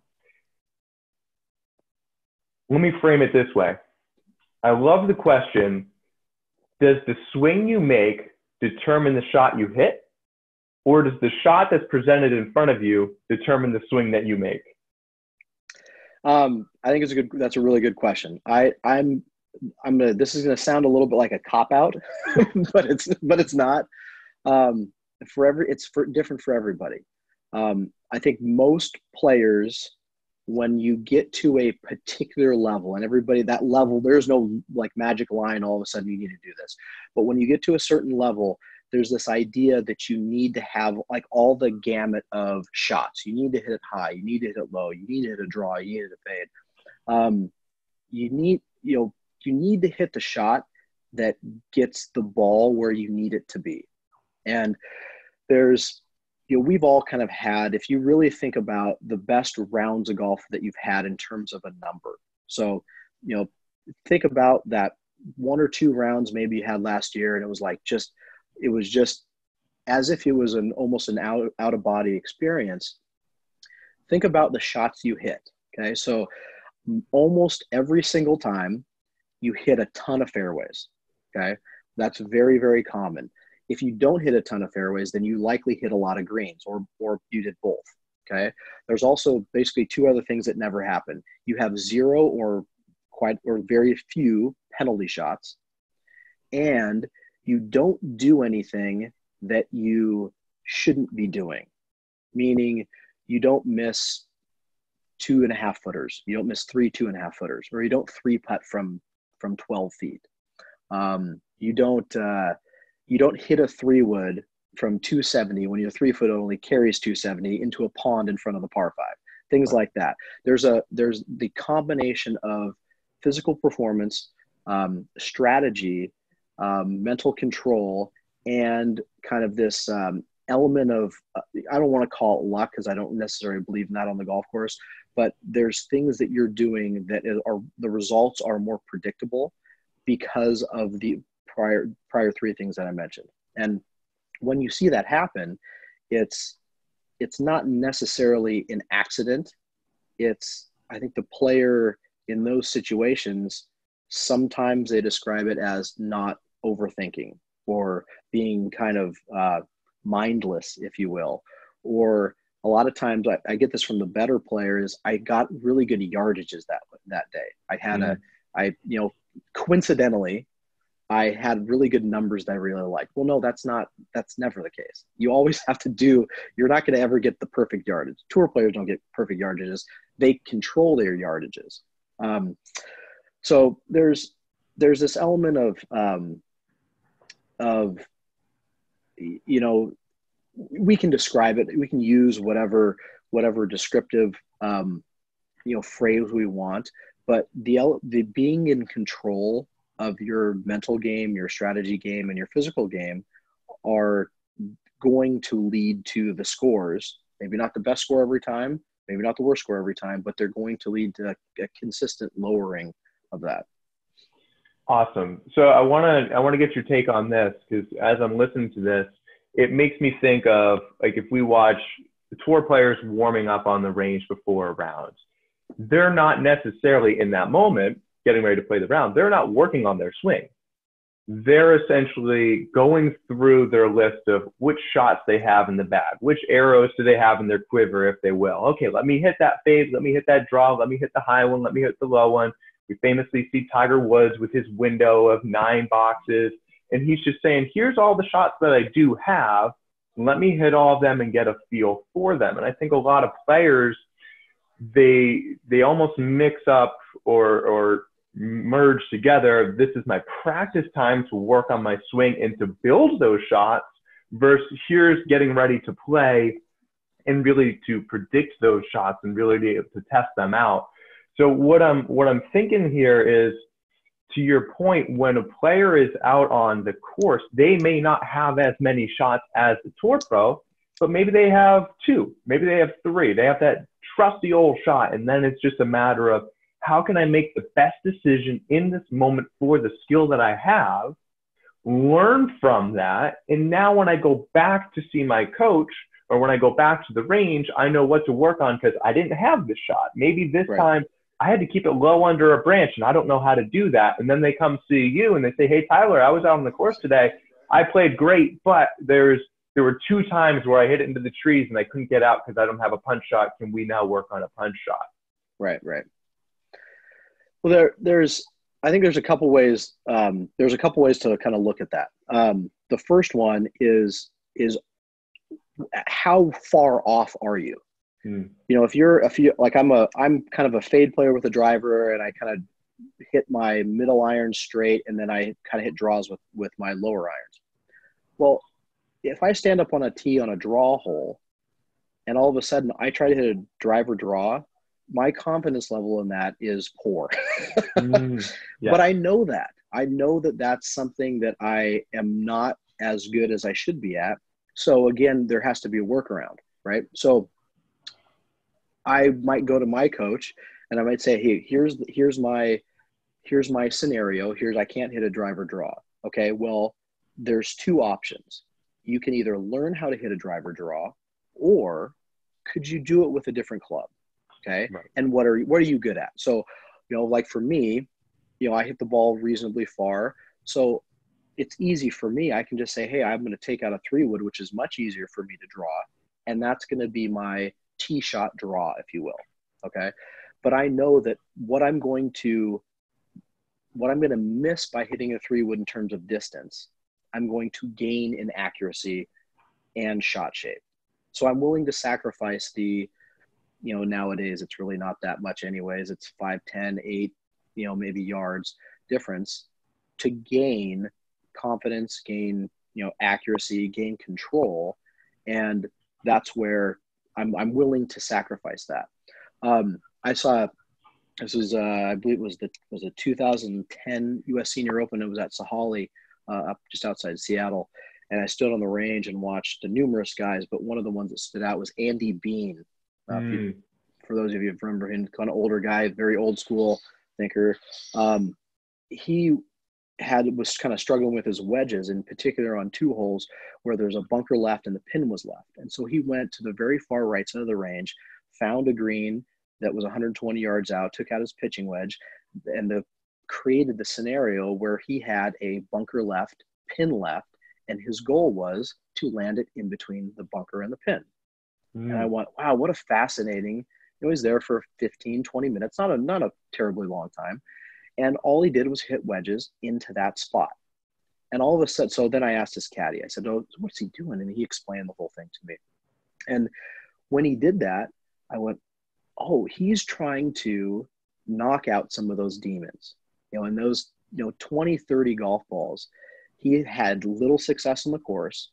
let me frame it this way. I love the question, does the swing you make determine the shot you hit? Or does the shot that's presented in front of you determine the swing that you make? I think that's a really good question. This is gonna sound a little bit like a cop-out, but it's not. It's different for everybody. I think most players, when you get to a particular level, and everybody, that level, there's no like magic line, all of a sudden you need to do this. But when you get to a certain level, there's this idea that you need to have like all the gamut of shots. You need to hit it high, you need to hit it low, you need to hit a draw, you need to fade. You need to hit the shot that gets the ball where you need it to be. And we've all kind of had, if you really think about the best rounds of golf that you've had in terms of a number. So, think about that 1 or 2 rounds maybe you had last year, and it was just as if it was almost an out of body experience. Think about the shots you hit. Okay. So almost every single time you hit a ton of fairways. Okay. That's very, very common. If you don't hit a ton of fairways, then you likely hit a lot of greens, or you did both. Okay. There's also basically 2 other things that never happen. You have 0 or very few penalty shots, and you don't do anything that you shouldn't be doing, meaning you don't miss 2.5 footers. You don't miss 3 2.5 footers, or you don't 3-putt from 12 feet. You don't hit a 3-wood from 270 when your 3-foot only carries 270 into a pond in front of the par 5. Things like that. There's the combination of physical performance, strategy, mental control, and kind of this element of, I don't want to call it luck because I don't necessarily believe in that on the golf course, but there's things that you're doing that the results are more predictable because of the prior 3 things that I mentioned. And when you see that happen, it's not necessarily an accident. I think the player in those situations, sometimes they describe it as not overthinking, or being kind of mindless, if you will. Or a lot of times I get this from the better players. I got really good yardages that day. I had coincidentally, I had really good numbers that I really liked. Well, no, that's never the case. You always have to you're not going to ever get the perfect yardage. Tour players don't get perfect yardages. They control their yardages. So there's this element of we can describe it. We can use whatever descriptive, phrase we want, but the being in control of your mental game, your strategy game, and your physical game are going to lead to the scores. Maybe not the best score every time, maybe not the worst score every time, but they're going to lead to a consistent lowering of that. Awesome. So I want to get your take on this, because as I'm listening to this, it makes me think of, like, if we watch the tour players warming up on the range before a round, they're not necessarily in that moment getting ready to play the round. They're not working on their swing. they're essentially going through their list of which shots they have in the bag, which arrows do they have in their quiver, if they will. Okay, let me hit that fade, let me hit that draw, let me hit the high one, let me hit the low one. We famously see Tiger Woods with his window of 9 boxes, and he's just saying, here's all the shots that I do have. Let me hit all of them and get a feel for them. And I think a lot of players, they almost mix up or merge together. This is my practice time to work on my swing and to build those shots versus here's getting ready to play and really to predict those shots and really be able to test them out. So what I'm thinking here is, to your point, when a player is out on the course, they may not have as many shots as the tour pro, but maybe they have 2, maybe they have 3. They have that trusty old shot, and then it's just a matter of, how can I make the best decision in this moment for the skill that I have, learn from that, and now when I go back to see my coach or when I go back to the range, I know what to work on because I didn't have this shot. There this time I had to keep it low under a branch, and I don't know how to do that. And then they come see you and they say, hey, Tyler, I was out on the course today. I played great, but there were 2 times where I hit it into the trees and I couldn't get out because I don't have a punch shot. Can we now work on a punch shot? Right. Well, I think there's a couple ways. There's a couple ways to kind of look at that. The first one is how far off are you? You know, if you're like I'm kind of a fade player with a driver, and I kind of hit my middle iron straight, and then I kind of hit draws with my lower irons. Well, if I stand up on a tee on a draw hole, and all of a sudden I try to hit a driver draw, my confidence level in that is poor. Yeah. But I know that that's something that I am not as good as I should be at. So again, there has to be a workaround, right? So I might go to my coach and I might say, hey, here's my scenario. I can't hit a driver draw. Okay, well, there's 2 options. You can either learn how to hit a driver draw, or could you do it with a different club? Okay. Right. And what are you good at? So, you know, like for me, you know, I hit the ball reasonably far. So it's easy for me. I can just say, hey, I'm going to take out a 3-wood, which is much easier for me to draw. And that's going to be my tee shot draw, if you will. Okay. But I know that what I'm going to miss by hitting a 3-wood in terms of distance, I'm going to gain in accuracy and shot shape. So I'm willing to sacrifice the, you know, nowadays it's really not that much anyways. It's 5, 10, 8, you know, maybe yards difference to gain confidence, gain, you know, accuracy, gain control. And that's where I'm willing to sacrifice that. I saw, this was, I believe it was a 2010 US Senior Open. It was at Sahalee, up just outside Seattle. And I stood on the range and watched the numerous guys, but one of the ones that stood out was Andy Bean. For those of you who remember him, kind of older guy, very old school thinker. He was kind of struggling with his wedges, in particular on 2 holes where there's a bunker left and the pin was left. And so he went to the very far right side of the range, found a green that was 120 yards out, took out his pitching wedge, and created the scenario where he had a bunker left, pin left, and his goal was to land it in between the bunker and the pin. And I went, wow, what a fascinating, he was there for 15, 20 minutes, not a terribly long time. And all he did was hit wedges into that spot. And all of a sudden, so then I asked his caddy, I said, oh, what's he doing? And he explained the whole thing to me. And when he did that, I went, oh, he's trying to knock out some of those demons. You know, in those, 20, 30 golf balls, he had little success on the course,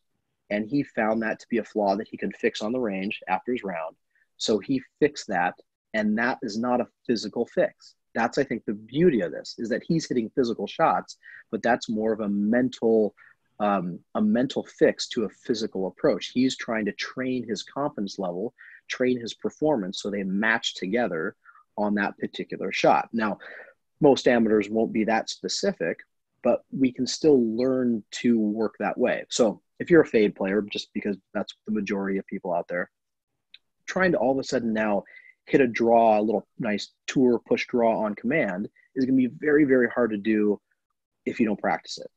and he found that to be a flaw that he could fix on the range after his round. So he fixed that, and that is not a physical fix. That's, I think, the beauty of this, is that he's hitting physical shots, but that's more of a mental fix to a physical approach. He's trying to train his confidence level, train his performance, so they match together on that particular shot. Now, most amateurs won't be that specific, but we can still learn to work that way. So if you're a fade player, just because that's the majority of people out there, trying to all of a sudden now hit a draw, a little nice tour push draw on command is going to be very, very hard to do if you don't practice it.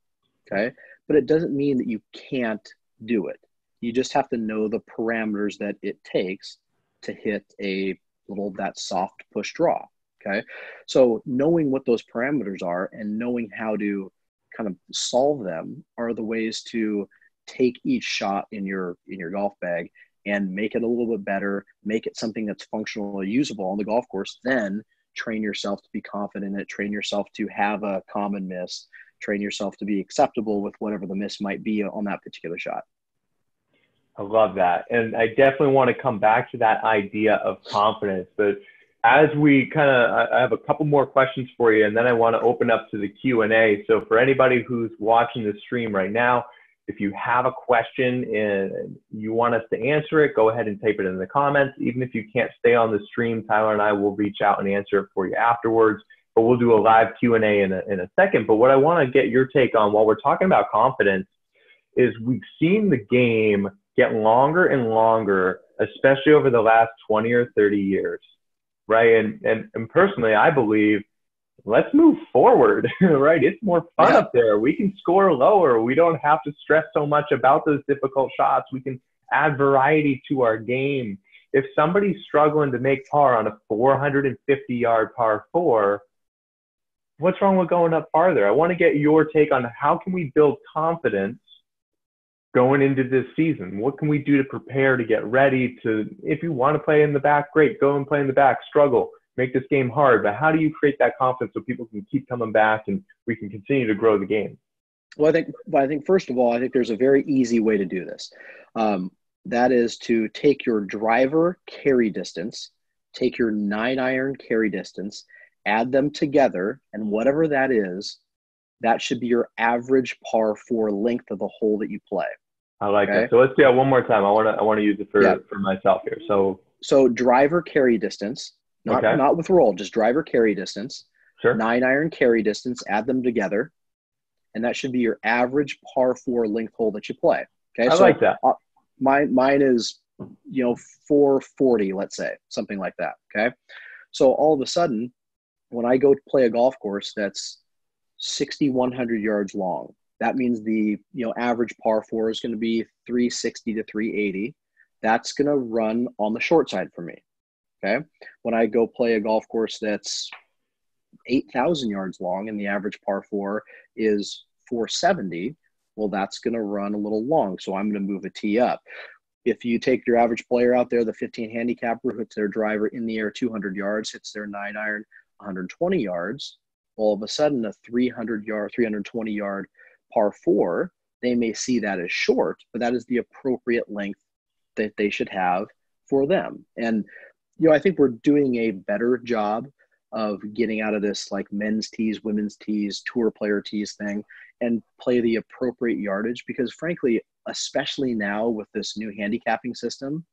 Okay. But it doesn't mean that you can't do it. You just have to know the parameters that it takes to hit that soft push draw. Okay. So knowing what those parameters are and knowing how to kind of solve them are the ways to take each shot in your golf bag and make it a little bit better, make it something that's functional or usable on the golf course. Then train yourself to be confident in it, train yourself to have a common miss, train yourself to be acceptable with whatever the miss might be on that particular shot. I love that. And I definitely want to come back to that idea of confidence. But as we I have a couple more questions for you, and then I want to open up to the Q&A. So for anybody who's watching the stream right now, if you have a question and you want us to answer it, go ahead and type it in the comments. Even if you can't stay on the stream, Tyler and I will reach out and answer it for you afterwards. But we'll do a live Q&A in a second. But what I want to get your take on while we're talking about confidence is we've seen the game get longer and longer, especially over the last 20 or 30 years, right? And personally, I believe, let's move forward, right? It's more fun up there. We can score lower. We don't have to stress so much about those difficult shots. We can add variety to our game. If somebody's struggling to make par on a 450-yard par 4, what's wrong with going up farther? I want to get your take on how can we build confidence going into this season. What can we do to prepare to get ready to, if you want to play in the back, great, go and play in the back, struggle, make this game hard. But how do you create that confidence so people can keep coming back and we can continue to grow the game? Well, I think first of all, I think there's a very easy way to do this. That is to take your driver carry distance, take your 9-iron carry distance, add them together, and whatever that is, that should be your average par 4 length of the hole that you play. I like that. So let's do that one more time. I want to use it for myself here. So driver carry distance, not with roll, just driver carry distance. Sure. 9-iron carry distance, add them together, and that should be your average par 4 length hole that you play. Okay. I like that. Mine is 440, let's say, something like that. Okay. So all of a sudden, when I go to play a golf course that's 6,100 yards long, that means the average par 4 is going to be 360 to 380. That's going to run on the short side for me. Okay. When I go play a golf course that's 8,000 yards long and the average par 4 is 470, well, that's going to run a little long. So I'm going to move a tee up. If you take your average player out there, the 15 handicapper who hits their driver in the air 200 yards, hits their 9-iron 120 yards, all of a sudden a 320 yard par 4, they may see that as short, but that is the appropriate length that they should have for them. And, I think we're doing a better job of getting out of this like men's tees, women's tees, tour player tees thing and play the appropriate yardage, because frankly, especially now with this new handicapping system,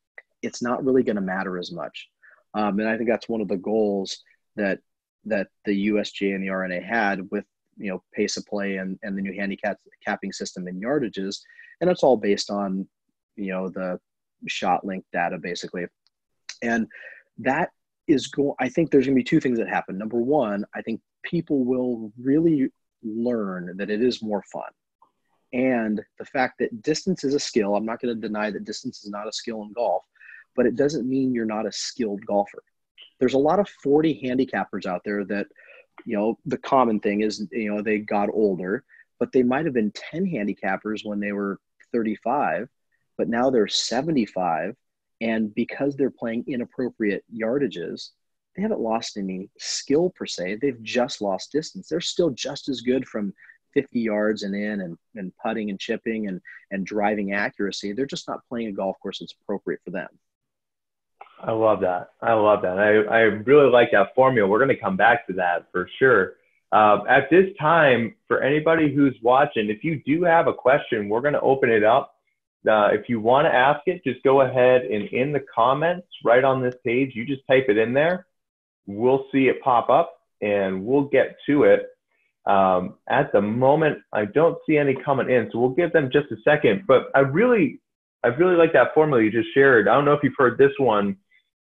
it's not really going to matter as much. And I think that's one of the goals that the USGA and the RNA had with pace of play and the new handicapping system and yardages, and it's all based on the shot length data basically. And that is I think there's going to be two things that happen. Number one, I think people will really learn that it is more fun, and the fact that distance is a skill. I'm not going to deny that distance is not a skill in golf, but it doesn't mean you're not a skilled golfer. There's a lot of 40 handicappers out there that, the common thing is, they got older, but they might have been 10 handicappers when they were 35, but now they're 75. And because they're playing inappropriate yardages, they haven't lost any skill per se. They've just lost distance. They're still just as good from 50 yards and in and putting and chipping and driving accuracy. They're just not playing a golf course that's appropriate for them. I love that. I really like that formula. We're going to come back to that for sure. At this time, for anybody who's watching, if you do have a question, we're going to open it up. If you want to ask it, just go ahead and in the comments right on this page, you just type it in there. We'll see it pop up and we'll get to it. At the moment, I don't see any coming in, so we'll give them just a second. But I really like that formula you just shared. I don't know if you've heard this one.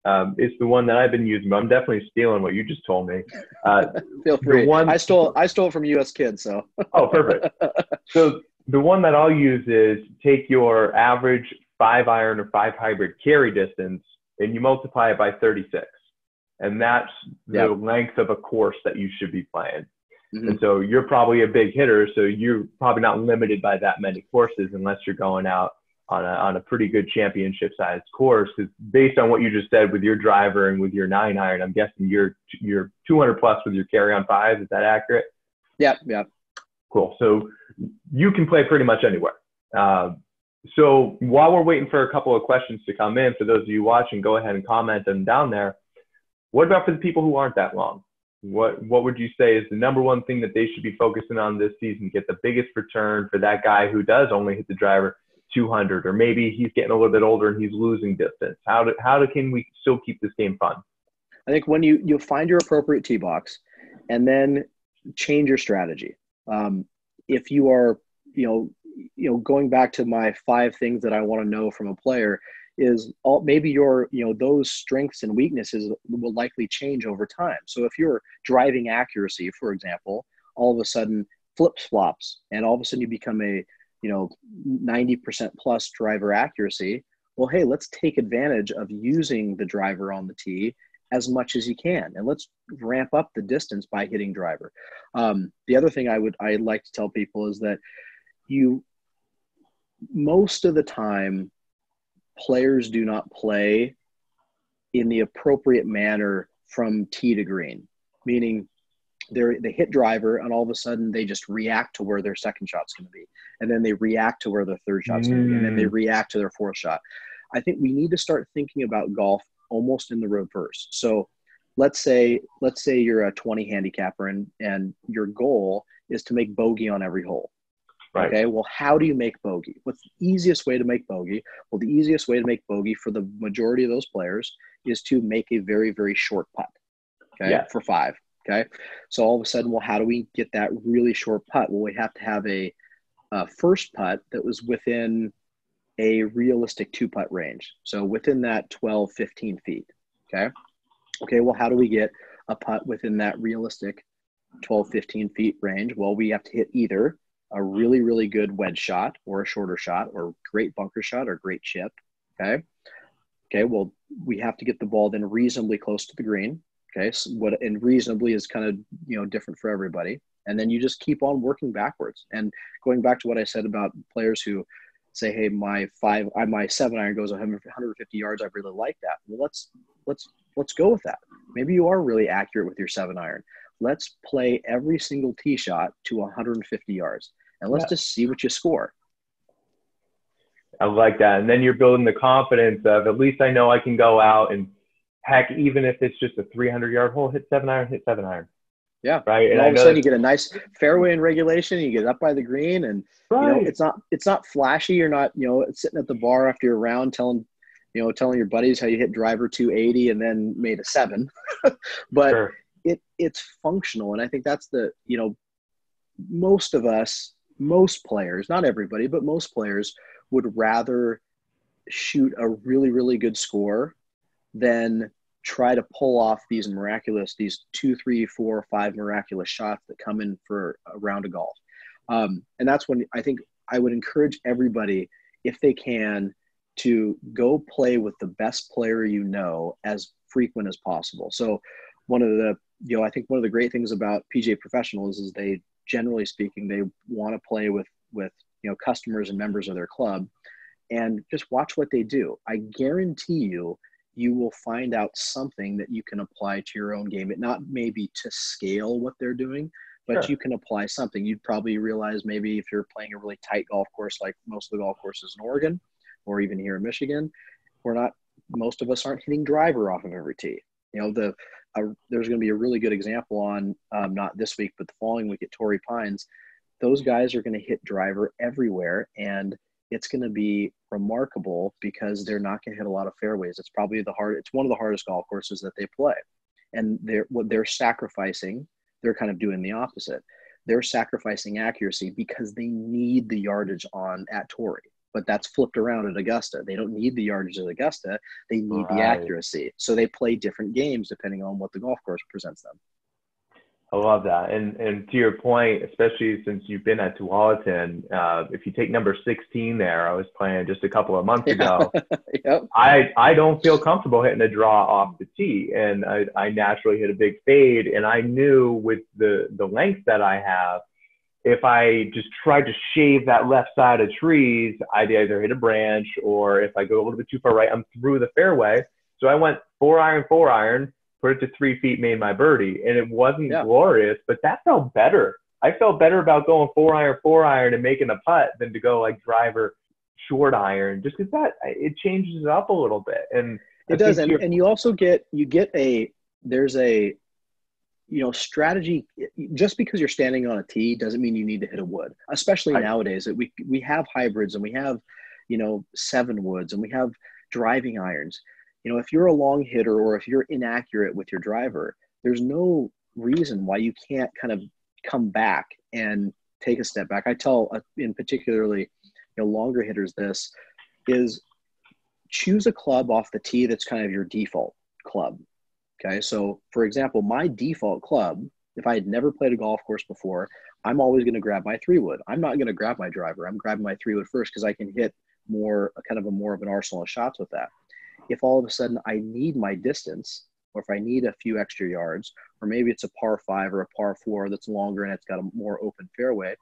It's the one that I've been using, but I'm definitely stealing what you just told me. Feel free. The one, I stole it from US Kids, so. oh, perfect. So the one that I'll use is take your average 5-iron or 5 hybrid carry distance and you multiply it by 36. And that's the length of a course that you should be playing. Mm-hmm. And so you're probably a big hitter, so you're probably not limited by that many courses unless you're going out on a pretty good championship sized course. Because based on what you just said with your driver and with your 9-iron, I'm guessing you're 200 plus with your carry on 5. Is that accurate? Yeah. Cool. So you can play pretty much anywhere. So while we're waiting for a couple of questions to come in, for those of you watching, go ahead and comment them down there. What about for the people who aren't that long? What would you say is the number one thing that they should be focusing on this season to get the biggest return for that guy who does only hit the driver 200, or maybe he's getting a little bit older and he's losing distance? How can we still keep this game fun? I think when you find your appropriate tee box and then change your strategy. If you are, going back to my 5 things that I want to know from a player is maybe your, those strengths and weaknesses will likely change over time. So if your driving accuracy, for example, all of a sudden flips flops and all of a sudden you become a, 90% plus driver accuracy, well, hey, let's take advantage of using the driver on the tee as much as you can, and let's ramp up the distance by hitting driver. The other thing I'd like to tell people is that most of the time, players do not play in the appropriate manner from tee to green, meaning they hit driver and all of a sudden they just react to where their second shot's going to be. And then they react to where their third shot's going to be. And then they react to their fourth shot. I think we need to start thinking about golf almost in the reverse. So let's say you're a 20 handicapper and your goal is to make bogey on every hole. Right. Okay. Well, how do you make bogey? What's the easiest way to make bogey? Well, the easiest way to make bogey for the majority of those players is to make a very, very short putt. Okay. Yeah. For 5. Okay. So all of a sudden, well, how do we get that really short putt? Well, we have to have a first putt that was within a realistic 2-putt range. So within that 12, 15 feet. Okay. Well, how do we get a putt within that realistic 12, 15 feet range? Well, we have to hit either a really, really good wedge shot or a shorter shot or great bunker shot or great chip. Okay. Well, we have to get the ball then reasonably close to the green. Okay. So and reasonably is kind of, different for everybody. And then you just keep on working backwards. And going back to what I said about players who say, hey, my 7-iron goes 150 yards. I really like that. Well, let's go with that. Maybe you are really accurate with your 7-iron. Let's play every single tee shot to 150 yards and let's just see what you score. I like that. And then you're building the confidence of, at least I know I can go out and heck, even if it's just a 300-yard hole, hit 7-iron. Yeah. Right. And all of a sudden you get a nice fairway in regulation. You get up by the green and, it's not flashy. You're not, sitting at the bar after your round telling your buddies how you hit driver 280 and then made a 7, but sure. It's functional. And I think that's most players, not everybody, but most players would rather shoot a really, really good score than try to pull off these 2, 3, 4, 5 miraculous shots that come in for a round of golf. And that's when I think I would encourage everybody, if they can, to go play with the best player as frequent as possible. So I think one of the great things about PGA professionals is they, generally speaking, they want to play with customers and members of their club and just watch what they do. I guarantee you will find out something that you can apply to your own game. It not maybe to scale what they're doing, but sure. You can apply something. You'd probably realize maybe if you're playing a really tight golf course, like most of the golf courses in Oregon or even here in Michigan, most of us aren't hitting driver off of every tee. There's going to be a really good example on not this week, but the following week at Torrey Pines. Those guys are going to hit driver everywhere, and it's going to be remarkable because they're not going to hit a lot of fairways. It's probably it's one of the hardest golf courses that they play. And what they're sacrificing, they're kind of doing the opposite. They're sacrificing accuracy because they need the yardage at Torrey. but that's flipped around at Augusta. They don't need the yardage at Augusta. They need the Right. accuracy. So they play different games depending on what the golf course presents them. I love that. And to your point, especially since you've been at Tualatin, if you take number 16 there, I was playing just a couple of months ago. Yep. I don't feel comfortable hitting a draw off the tee, and I naturally hit a big fade. And I knew with the length that I have, if I just tried to shave that left side of trees, I'd either hit a branch, or if I go a little bit too far right, I'm through the fairway. So I went 4-iron, put it to 3 feet, made my birdie. And it wasn't glorious, but that felt better. I felt better about going 4-iron and making a putt than to go like driver, short iron, just because it changes it up a little bit. And it does. And you also get there's a, strategy. Just because you're standing on a tee doesn't mean you need to hit a wood, especially nowadays that we have hybrids and we have, 7 woods and we have driving irons. If you're a long hitter or if you're inaccurate with your driver, there's no reason why you can't kind of come back and take a step back. I tell, in particularly, longer hitters, this is choose a club off the tee that's kind of your default club. Okay. So for example, my default club, if I had never played a golf course before, I'm always going to grab my 3-wood. I'm not going to grab my driver. I'm grabbing my 3-wood first because I can hit more of an arsenal of shots with that. If all of a sudden I need my distance, or if I need a few extra yards, or maybe it's a par 5 or a par 4 that's longer and it's got a more open fairway,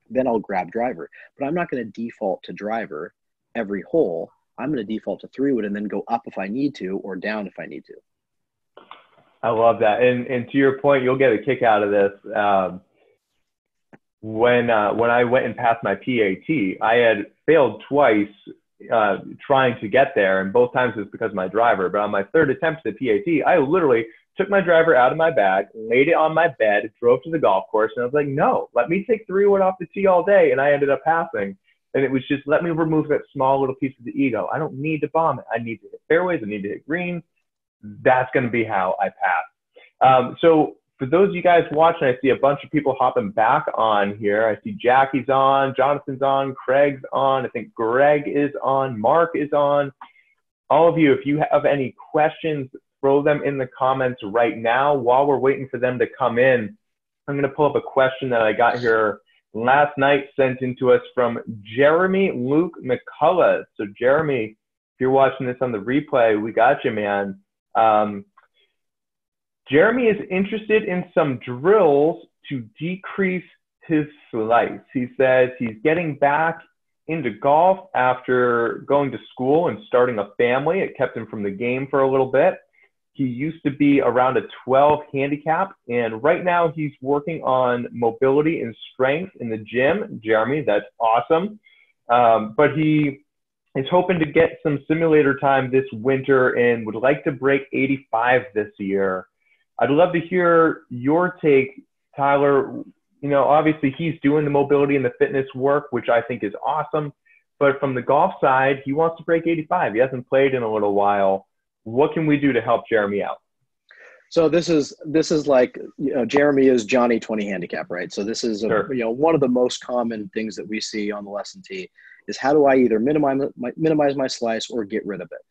then I'll grab driver. But I'm not going to default to driver every hole. I'm going to default to 3-wood and then go up if I need to, or down if I need to. I love that. And to your point, you'll get a kick out of this. When I went and passed my PAT, I had failed twice trying to get there, and both times it was because of my driver. But on my third attempt at the PAT, I literally took my driver out of my bag, laid it on my bed, drove to the golf course, and I was like, no, let me take 3-wood off the tee all day. And I ended up passing. And it was just, let me remove that small little piece of the ego. I don't need to bomb it. I need to hit fairways. I need to hit greens. That's going to be how I pass. So for those of you guys watching, I see a bunch of people hopping back on here. I see Jackie's on, Jonathan's on, Craig's on. I think Greg is on, Mark is on. All of you, if you have any questions, throw them in the comments right now. While we're waiting for them to come in, I'm going to pull up a question that I got here last night, sent in to us from Jeremy Luke McCullough. So Jeremy, if you're watching this on the replay, we got you, man. Jeremy is interested in some drills to decrease his slice. He says he's getting back into golf after going to school and starting a family. It kept him from the game for a little bit. He used to be around a 12 handicap, and right now he's working on mobility and strength in the gym. Jeremy, that's awesome. But he is hoping to get some simulator time this winter and would like to break 85 this year. I'd love to hear your take, Tyler. Obviously he's doing the mobility and the fitness work, which I think is awesome. But from the golf side, he wants to break 85. He hasn't played in a little while. What can we do to help Jeremy out? So this is like, Jeremy is Johnny 20 handicap, right? So this is, one of the most common things that we see on the lesson tee is how do I either minimize my slice or get rid of it?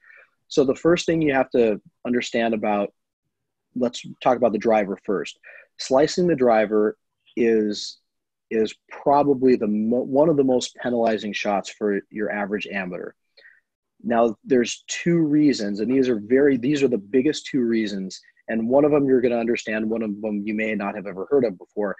So the first thing you have to understand about, let's talk about the driver first. Slicing the driver is probably one of the most penalizing shots for your average amateur. Now, there's 2 reasons, and these are the biggest 2 reasons, and one of them you're going to understand, one of them you may not have ever heard of before.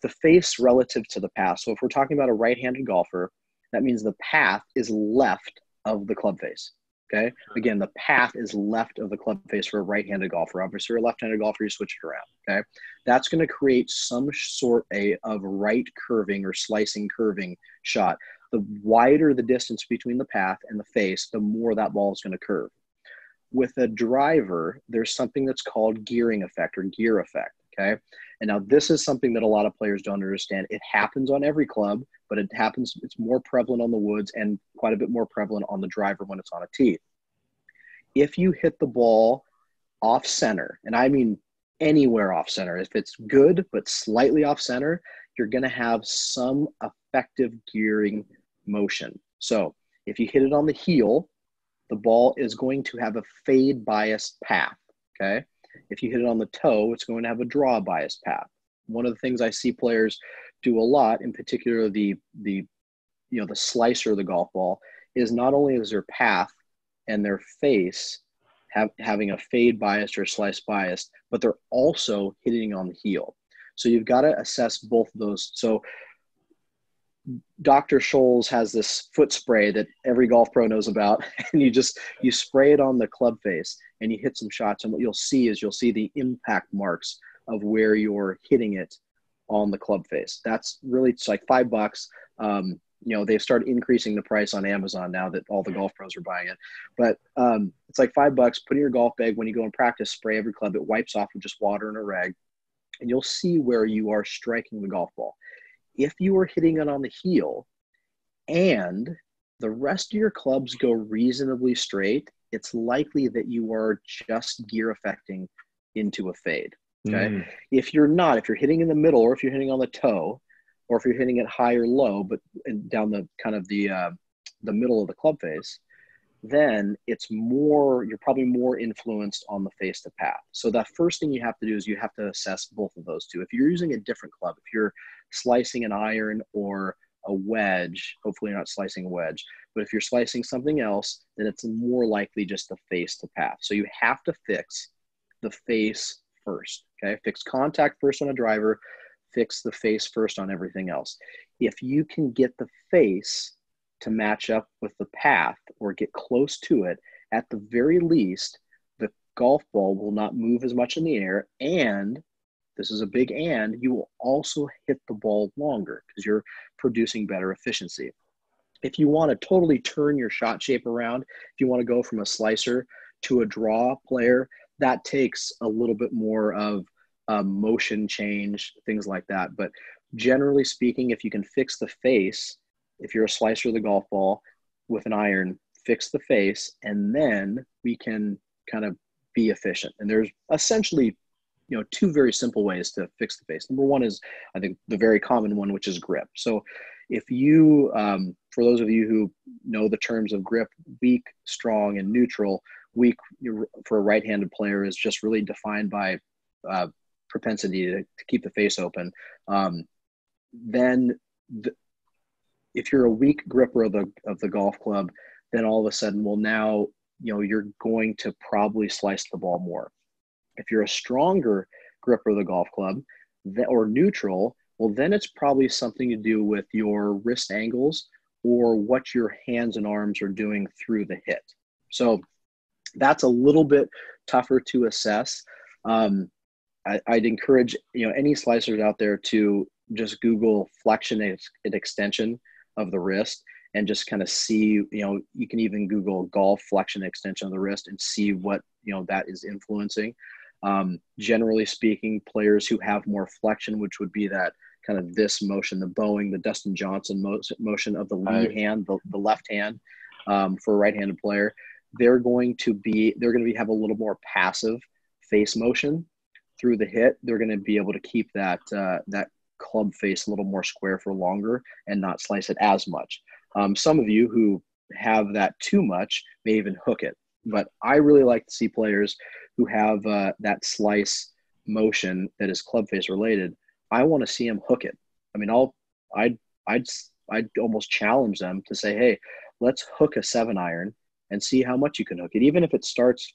The face relative to the path. So if we're talking about a right-handed golfer, that means the path is left of the club face. Okay. Again, the path is left of the club face for a right-handed golfer. Obviously, a left-handed golfer, you switch it around. Okay. That's going to create some sort of right curving or slicing curving shot. The wider the distance between the path and the face, the more that ball is going to curve. With a driver, there's something that's called gearing effect or gear effect. Okay. And now this is something that a lot of players don't understand. It happens on every club, but it's more prevalent on the woods and quite a bit more prevalent on the driver when it's on a tee. If you hit the ball off center, and I mean anywhere off center, if it's good but slightly off center, you're going to have some effective gearing motion. So If you hit it on the heel, the ball is going to have a fade biased path, okay? If you hit it on the toe, it's going to have a draw biased path. One of the things I see players do a lot, in particular the slicer of the golf ball, is not only is their path and their face having a fade biased or slice biased, but they're also hitting on the heel. So you've got to assess both of those. So Dr. Scholl's has this foot spray that every golf pro knows about, and you spray it on the club face and you hit some shots, and what you'll see is the impact marks of where you're hitting it on the club face. That's really, it's like $5. They've started increasing the price on Amazon now that all the golf pros are buying it, but it's like $5. Put in your golf bag when you go and practice, spray every club. It wipes off with just water and a rag, and you'll see where you are striking the golf ball. If you are hitting it on the heel and the rest of your clubs go reasonably straight, it's likely that you are just gear affecting into a fade. Okay. If you're hitting in the middle, or if you're hitting on the toe, or if you're hitting it high or low, but down the kind of the middle of the club face, then you're probably more influenced on the face to path. So the first thing you have to do is you have to assess both of those two. If you're using a different club, if you're slicing an iron or a wedge, hopefully you're not slicing a wedge, but if you're slicing something else, then it's more likely just the face to path. So you have to fix the face first, okay? Fix contact first on a driver, fix the face first on everything else. If you can get the face to match up with the path or get close to it, at the very least, the golf ball will not move as much in the air, and this is a big and, you will also hit the ball longer because you're producing better efficiency. If you want to totally turn your shot shape around, if you want to go from a slicer to a draw player, that takes a little bit more of motion change, things like that. But generally speaking, if you can fix the face, if you're a slicer of the golf ball with an iron, fix the face, and then we can kind of be efficient. And there's essentially, two very simple ways to fix the face. Number one is, I think, the very common one, which is grip. So if you, for those of you who know the terms of grip, weak, strong, and neutral, weak for a right-handed player is just really defined by propensity to keep the face open. If you're a weak gripper of the golf club, then all of a sudden, well, now, you're going to probably slice the ball more. If you're a stronger gripper of the golf club or neutral, well, then it's probably something to do with your wrist angles or what your hands and arms are doing through the hit. So that's a little bit tougher to assess. I'd encourage, any slicers out there to just Google flexion and extension of the wrist and just kind of see, you can even Google golf flexion extension of the wrist and see what, that is influencing. Generally speaking, players who have more flexion, which would be that kind of this motion, the bowing, the Dustin Johnson motion of the lead hand, the left hand, for a right-handed player, they're going to have a little more passive face motion through the hit. They're going to be able to keep that club face a little more square for longer and not slice it as much. Some of you who have that too much may even hook it, but I really like to see players who have that slice motion that is club face related. I want to see them hook it. I mean, I'd almost challenge them to say, hey, let's hook a 7-iron and see how much you can hook it. Even if it starts,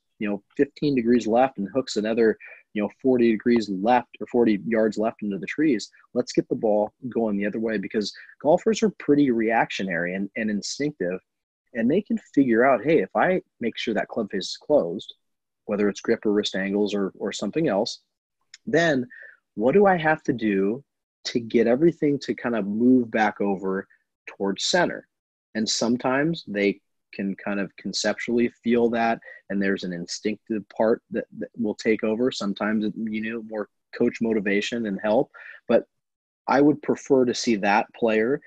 15 degrees left and hooks another, 40 degrees left or 40 yards left into the trees, let's get the ball going the other way, because golfers are pretty reactionary and instinctive, and they can figure out, hey, if I make sure that club face is closed, whether it's grip or wrist angles or something else, then what do I have to do to get everything to kind of move back over towards center? And sometimes they can kind of conceptually feel that, and there's an instinctive part that will take over. Sometimes more coach motivation and help, but I would prefer to see that player,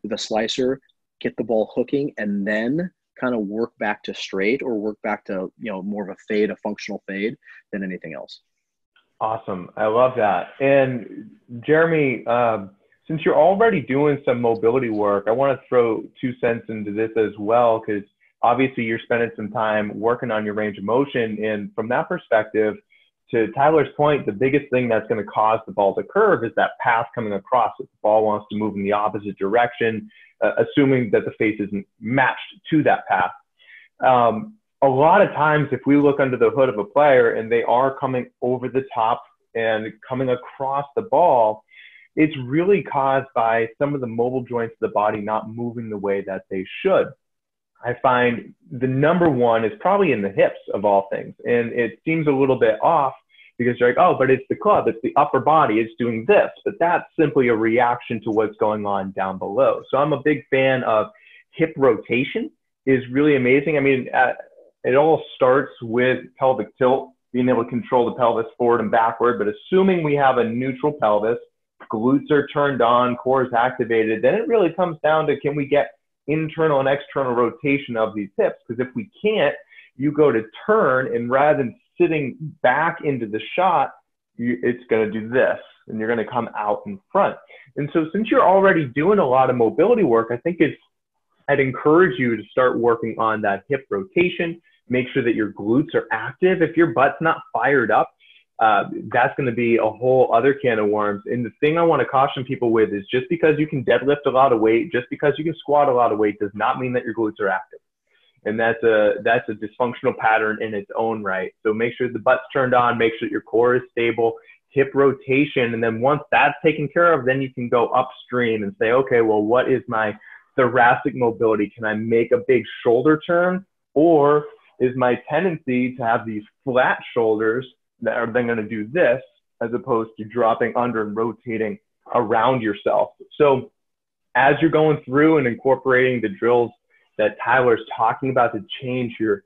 the slicer, get the ball hooking and then kind of work back to straight or work back to more of a fade, a functional fade, than anything else. Awesome. I love that. And Jeremy, since you're already doing some mobility work, I want to throw 2 cents into this as well, because obviously you're spending some time working on your range of motion. And from that perspective, to Tyler's point, the biggest thing that's going to cause the ball to curve is that path coming across it. The ball wants to move in the opposite direction, assuming that the face isn't matched to that path. A lot of times, if we look under the hood of a player and they are coming over the top and coming across the ball, it's really caused by some of the mobile joints of the body not moving the way that they should. I find the number one is probably in the hips of all things. And it seems a little bit off because you're like, oh, but it's the club, it's the upper body, it's doing this. But that's simply a reaction to what's going on down below. So I'm a big fan of hip rotation is really amazing. I mean, it all starts with pelvic tilt, being able to control the pelvis forward and backward. But assuming we have a neutral pelvis, glutes are turned on, core is activated, then it really comes down to, can we get internal and external rotation of these hips? Because if we can't, you go to turn, and rather than sitting back into the shot, it's going to do this, and you're going to come out in front. And so since you're already doing a lot of mobility work, I think I'd encourage you to start working on that hip rotation. Make sure that your glutes are active. If your butt's not fired up, that's going to be a whole other can of worms. And the thing I want to caution people with is, just because you can deadlift a lot of weight, just because you can squat a lot of weight, does not mean that your glutes are active. And that's a dysfunctional pattern in its own right. So make sure the butt's turned on, make sure your core is stable, hip rotation. And then once that's taken care of, then you can go upstream and say, okay, well, what is my thoracic mobility? Can I make a big shoulder turn? Or is my tendency to have these flat shoulders that are then going to do this, as opposed to dropping under and rotating around yourself? So as you're going through and incorporating the drills that Tyler's talking about to change your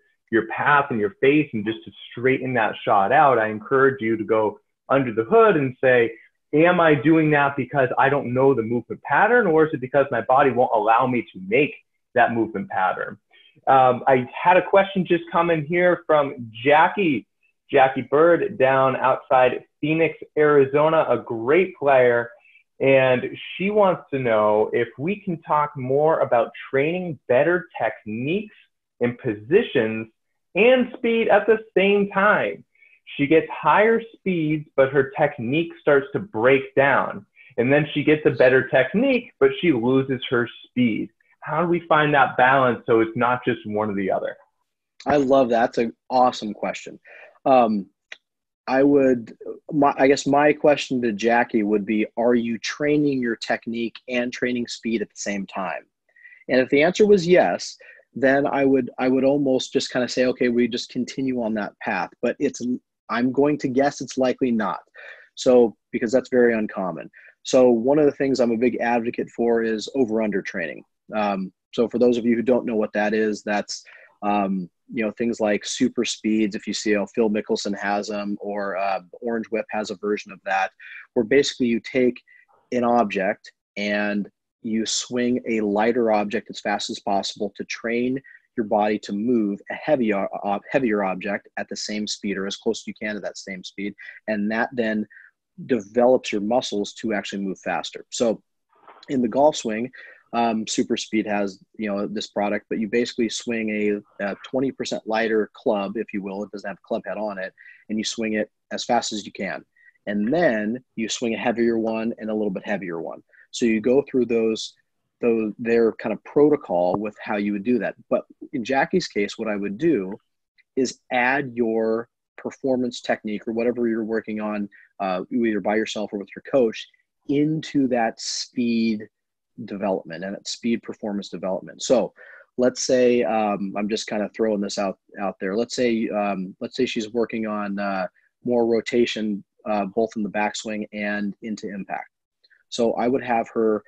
path and your face and just to straighten that shot out, I encourage you to go under the hood and say, am I doing that because I don't know the movement pattern, or is it because my body won't allow me to make that movement pattern? I had a question just come in here from Jackie Bird down outside Phoenix, Arizona, a great player. And she wants to know if we can talk more about training better techniques and positions and speed at the same time. She gets higher speeds, but her technique starts to break down. And then she gets a better technique, but she loses her speed. How do we find that balance so it's not just one or the other? I love that. That's an awesome question. I guess my question to Jackie would be, are you training your technique and training speed at the same time? And if the answer was yes, then I would almost just kind of say, okay, we just continue on that path. But I'm going to guess it's likely not. So, because that's very uncommon. So one of the things I'm a big advocate for is over-under training. So for those of you who don't know what that is, that's, things like super speeds. If you see, Phil Mickelson has them, or Orange Whip has a version of that, where basically you take an object and you swing a lighter object as fast as possible to train your body to move a heavier object at the same speed, or as close as you can to that same speed. And that then develops your muscles to actually move faster. So in the golf swing, Super Speed has, this product, but you basically swing a 20% lighter club, if you will. It doesn't have a club head on it, and you swing it as fast as you can. And then you swing a heavier one and a little bit heavier one. So you go through their kind of protocol with how you would do that. But in Jackie's case, what I would do is add your performance technique or whatever you're working on, either by yourself or with your coach, into that speed development and that speed performance development. So let's say, I'm just kind of throwing this out there. Let's say she's working on more rotation, both in the backswing and into impact. So I would have her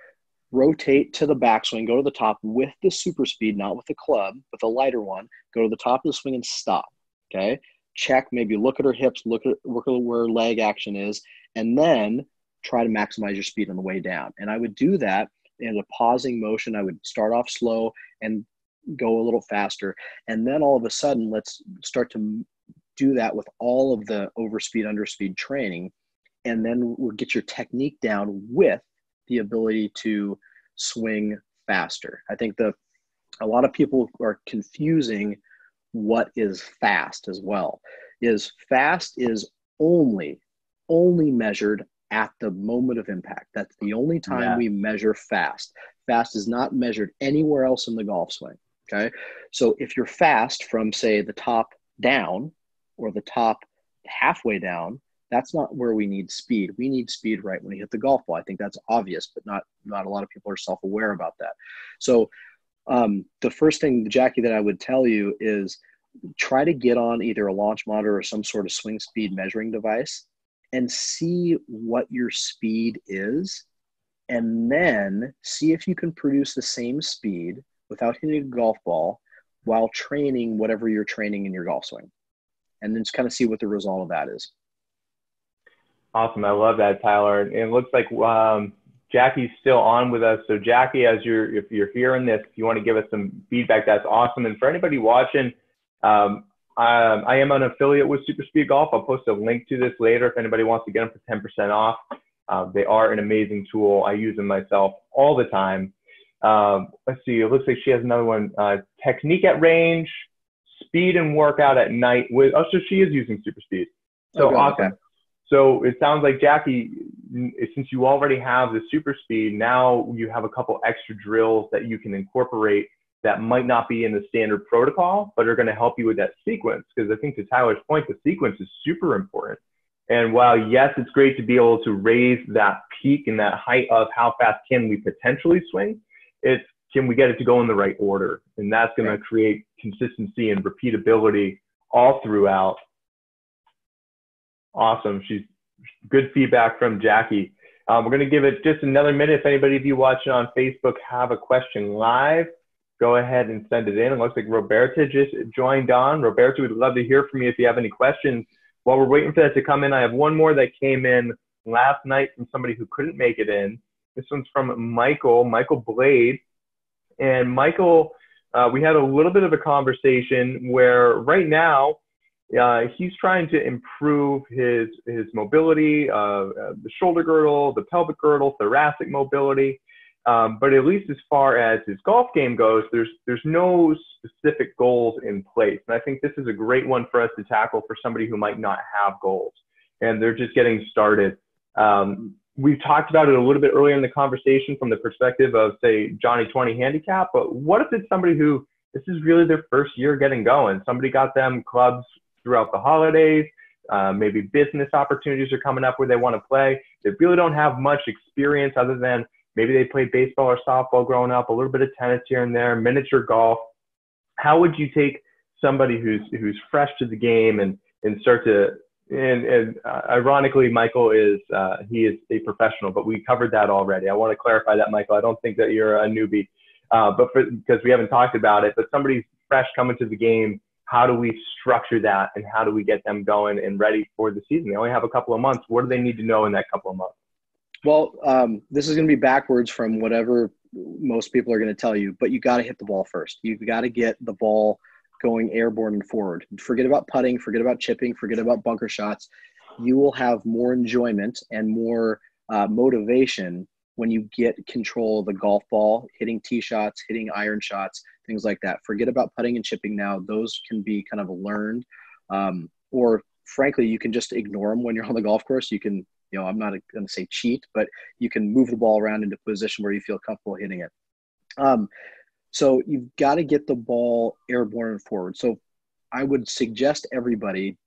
rotate to the backswing, go to the top with the super speed, not with the club, with a lighter one, go to the top of the swing and stop. Okay. Check, maybe look at her hips, look at where leg action is, and then try to maximize your speed on the way down. And I would do that in a pausing motion. I would start off slow and go a little faster. And then all of a sudden, let's start to do that with all of the overspeed, underspeed training. And then we'll get your technique down with the ability to swing faster. I think a lot of people are confusing what is fast as well. Is fast is only measured at the moment of impact. That's the only time we measure fast. Fast is not measured anywhere else in the golf swing. Okay. So if you're fast from, say, the top down or the top halfway down, that's not where we need speed. We need speed right when you hit the golf ball. I think that's obvious, but not a lot of people are self-aware about that. So the first thing, Jackie, that I would tell you is try to get on either a launch monitor or some sort of swing speed measuring device and see what your speed is, and then see if you can produce the same speed without hitting a golf ball while training whatever you're training in your golf swing. And then just kind of see what the result of that is. Awesome. I love that, Tyler. And it looks like Jackie's still on with us. So Jackie, if you're hearing this, if you want to give us some feedback, that's awesome. And for anybody watching, I am an affiliate with Super Speed Golf. I'll post a link to this later if anybody wants to get them for 10% off. They are an amazing tool. I use them myself all the time. Let's see. It looks like she has another one. Technique at range, speed and workout at night. So she is using Super Speed. So okay. Awesome. Okay. So it sounds like, Jackie, since you already have the Super Speed, now you have a couple extra drills that you can incorporate that might not be in the standard protocol, but are going to help you with that sequence. Because I think, to Tyler's point, the sequence is super important. And while, yes, it's great to be able to raise that peak and that height of how fast can we potentially swing, it's can we get it to go in the right order? And that's going to create consistency and repeatability all throughout. Awesome. She's good feedback from Jackie. We're going to give it just another minute. If anybody of you watching on Facebook have a question live, go ahead and send it in. It looks like Roberta just joined on. Roberta, we'd love to hear from you if you have any questions. While we're waiting for that to come in, I have one more that came in last night from somebody who couldn't make it in. This one's from Michael Blade. And Michael, we had a little bit of a conversation where right now, he's trying to improve his mobility, the shoulder girdle, the pelvic girdle, thoracic mobility. But at least as far as his golf game goes, there's no specific goals in place. And I think this is a great one for us to tackle for somebody who might not have goals and they're just getting started. We've talked about it a little bit earlier in the conversation from the perspective of, say, Johnny 20 handicap, but what if it's somebody who this is really their first year getting going? Somebody got them clubs throughout the holidays, maybe business opportunities are coming up where they want to play. They really don't have much experience other than maybe they played baseball or softball growing up, a little bit of tennis here and there, miniature golf. How would you take somebody who's fresh to the game and start to, and ironically, Michael he is a professional, but we covered that already. I want to clarify that, Michael. I don't think that you're a newbie, because we haven't talked about it, but somebody's fresh coming to the game. How do we structure that, and how do we get them going and ready for the season? They only have a couple of months. What do they need to know in that couple of months? Well, this is going to be backwards from whatever most people are going to tell you, but you got to hit the ball first. You've got to get the ball going airborne and forward. Forget about putting, forget about chipping, forget about bunker shots. You will have more enjoyment and more motivation when you get control of the golf ball, hitting tee shots, hitting iron shots, things like that. Forget about putting and chipping now. Those can be kind of learned, or frankly, you can just ignore them when you're on the golf course. You can, I'm not going to say cheat, but you can move the ball around into a position where you feel comfortable hitting it. So you've got to get the ball airborne and forward. So I would suggest everybody,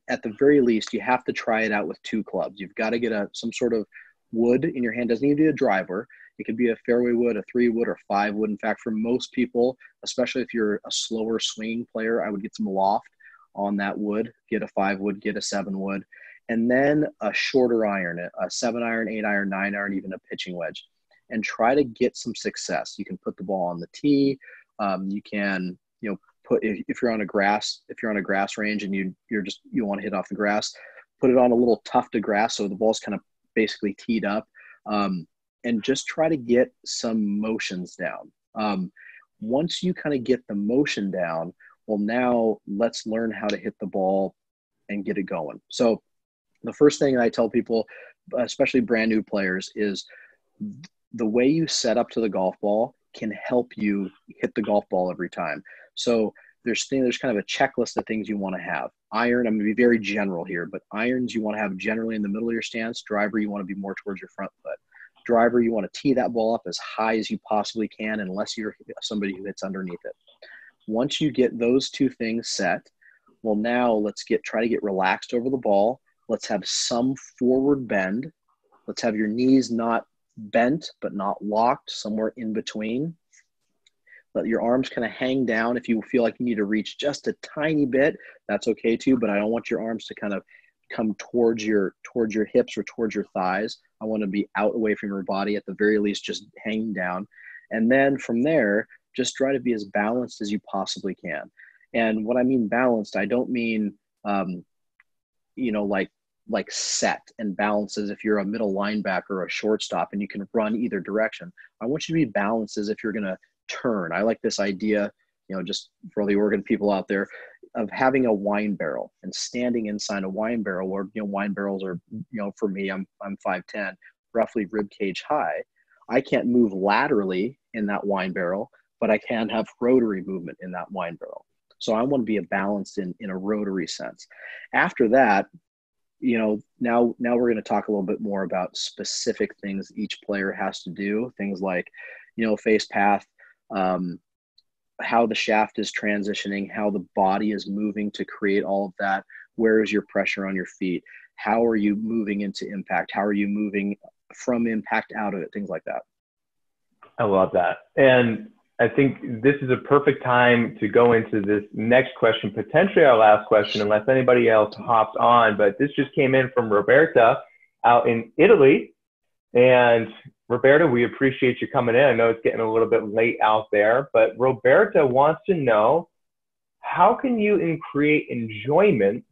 at the very least, you have to try it out with 2 clubs. You've got to get some sort of wood in your hand. Doesn't need to be a driver. It could be a fairway wood, a 3 wood, or 5 wood. In fact, for most people, especially if you're a slower swinging player, I would get some loft on that wood. Get a 5 wood, get a 7 wood, and then a shorter iron, a 7 iron, 8 iron, 9 iron, even a pitching wedge, and try to get some success. You can put the ball on the tee. You can, put, if you're on a grass range and you want to hit off the grass, put it on a little tuft of grass so the ball's kind of basically teed up, and just try to get some motions down. Once you kind of get the motion down, well, now let's learn how to hit the ball and get it going. So the first thing I tell people, especially brand new players, is the way you set up to the golf ball can help you hit the golf ball every time. So there's kind of a checklist of things you want to have. Iron, I'm going to be very general here, but irons you want to have generally in the middle of your stance. Driver, you want to be more towards your front foot. Driver, you want to tee that ball up as high as you possibly can, unless you're somebody who hits underneath it. Once you get those two things set, well, now let's try to get relaxed over the ball. Let's have some forward bend. Let's have your knees not bent but not locked, somewhere in between. Let your arms kind of hang down. If you feel like you need to reach just a tiny bit, that's okay too, but I don't want your arms to kind of come towards your hips or towards your thighs. I want to be out away from your body, at the very least, just hanging down. And then from there, just try to be as balanced as you possibly can. And what I mean balanced, I don't mean, like set and balance as if you're a middle linebacker or a shortstop and you can run either direction. I want you to be balanced as if you're going to turn. I like this idea, just for all the Oregon people out there, of having a wine barrel and standing inside a wine barrel where, wine barrels are, for me, I'm 5'10", roughly rib cage high. I can't move laterally in that wine barrel, but I can have rotary movement in that wine barrel. So I want to be a balanced in a rotary sense. After that, now we're going to talk a little bit more about specific things each player has to do. Things like, face path, how the shaft is transitioning, how the body is moving to create all of that. Where is your pressure on your feet? How are you moving into impact? How are you moving from impact out of it? Things like that. I love that. And I think this is a perfect time to go into this next question, potentially our last question, unless anybody else hops on. But this just came in from Roberta out in Italy. And Roberta, we appreciate you coming in. I know it's getting a little bit late out there, but Roberta wants to know, how can you create enjoyment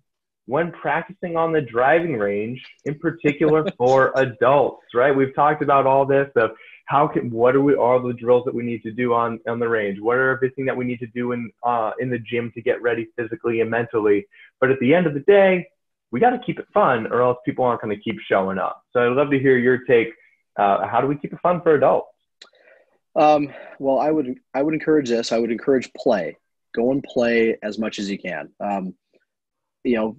when practicing on the driving range, in particular for adults, right? We've talked about all this of what are all the drills that we need to do on the range? What are everything that we need to do in the gym to get ready physically and mentally? But at the end of the day, we got to keep it fun, or else people aren't going to keep showing up. So I'd love to hear your take. How do we keep it fun for adults? Well, I would encourage this. I would encourage play. Go and play as much as you can.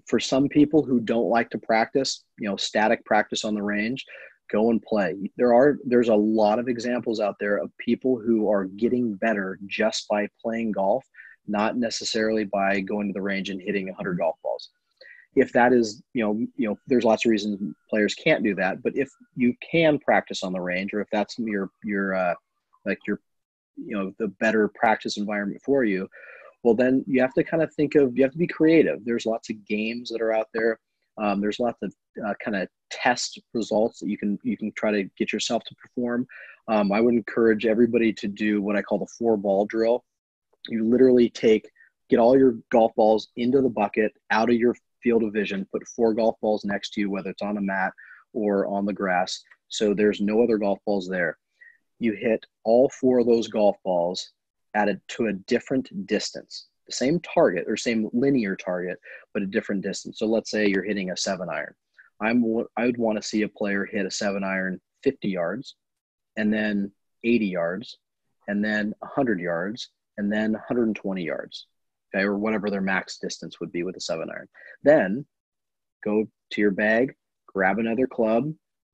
For some people who don't like to practice, static practice on the range, go and play. There's a lot of examples out there of people who are getting better just by playing golf, not necessarily by going to the range and hitting 100 golf balls. If that is, there's lots of reasons players can't do that. But if you can practice on the range, or if that's the better practice environment for you, well, then you have to kind of you have to be creative. There's lots of games that are out there. There's lots of kind of test results that you can try to get yourself to perform. I would encourage everybody to do what I call the 4-ball drill. You literally get all your golf balls into the bucket, out of your field of vision, put 4 golf balls next to you, whether it's on a mat or on the grass, so there's no other golf balls there. You hit all 4 of those golf balls to a different distance, the same target or same linear target, but a different distance. So let's say you're hitting a 7-iron. I would want to see a player hit a 7-iron 50 yards, and then 80 yards, and then 100 yards, and then 120 yards. Okay, or whatever their max distance would be with a 7-iron. Then go to your bag, grab another club,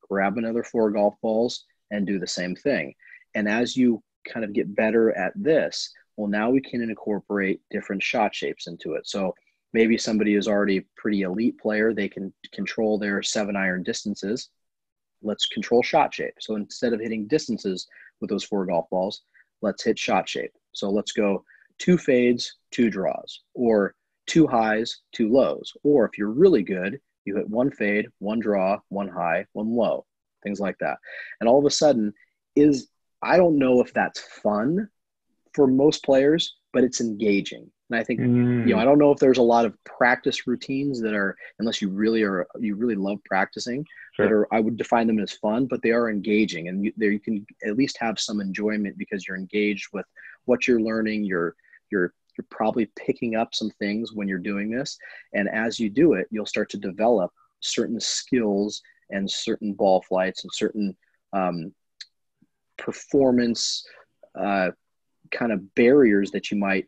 grab another 4 golf balls, and do the same thing. And as you kind of get better at this, well, now we can incorporate different shot shapes into it. So maybe somebody is already a pretty elite player. They can control their 7-iron distances. Let's control shot shape. So instead of hitting distances with those 4 golf balls, let's hit shot shape. So let's go 2 fades, 2 draws, or 2 highs, 2 lows. Or if you're really good, you hit 1 fade, 1 draw, 1 high, 1 low, things like that. And all of a sudden I don't know if that's fun for most players, but it's engaging. And I think, I don't know if there's a lot of practice routines that are, unless you really love practicing, sure, I would define them as fun, but they are engaging, and you can at least have some enjoyment because you're engaged with what you're learning. You're probably picking up some things when you're doing this. And as you do it, you'll start to develop certain skills and certain ball flights and certain performance kind of barriers that you might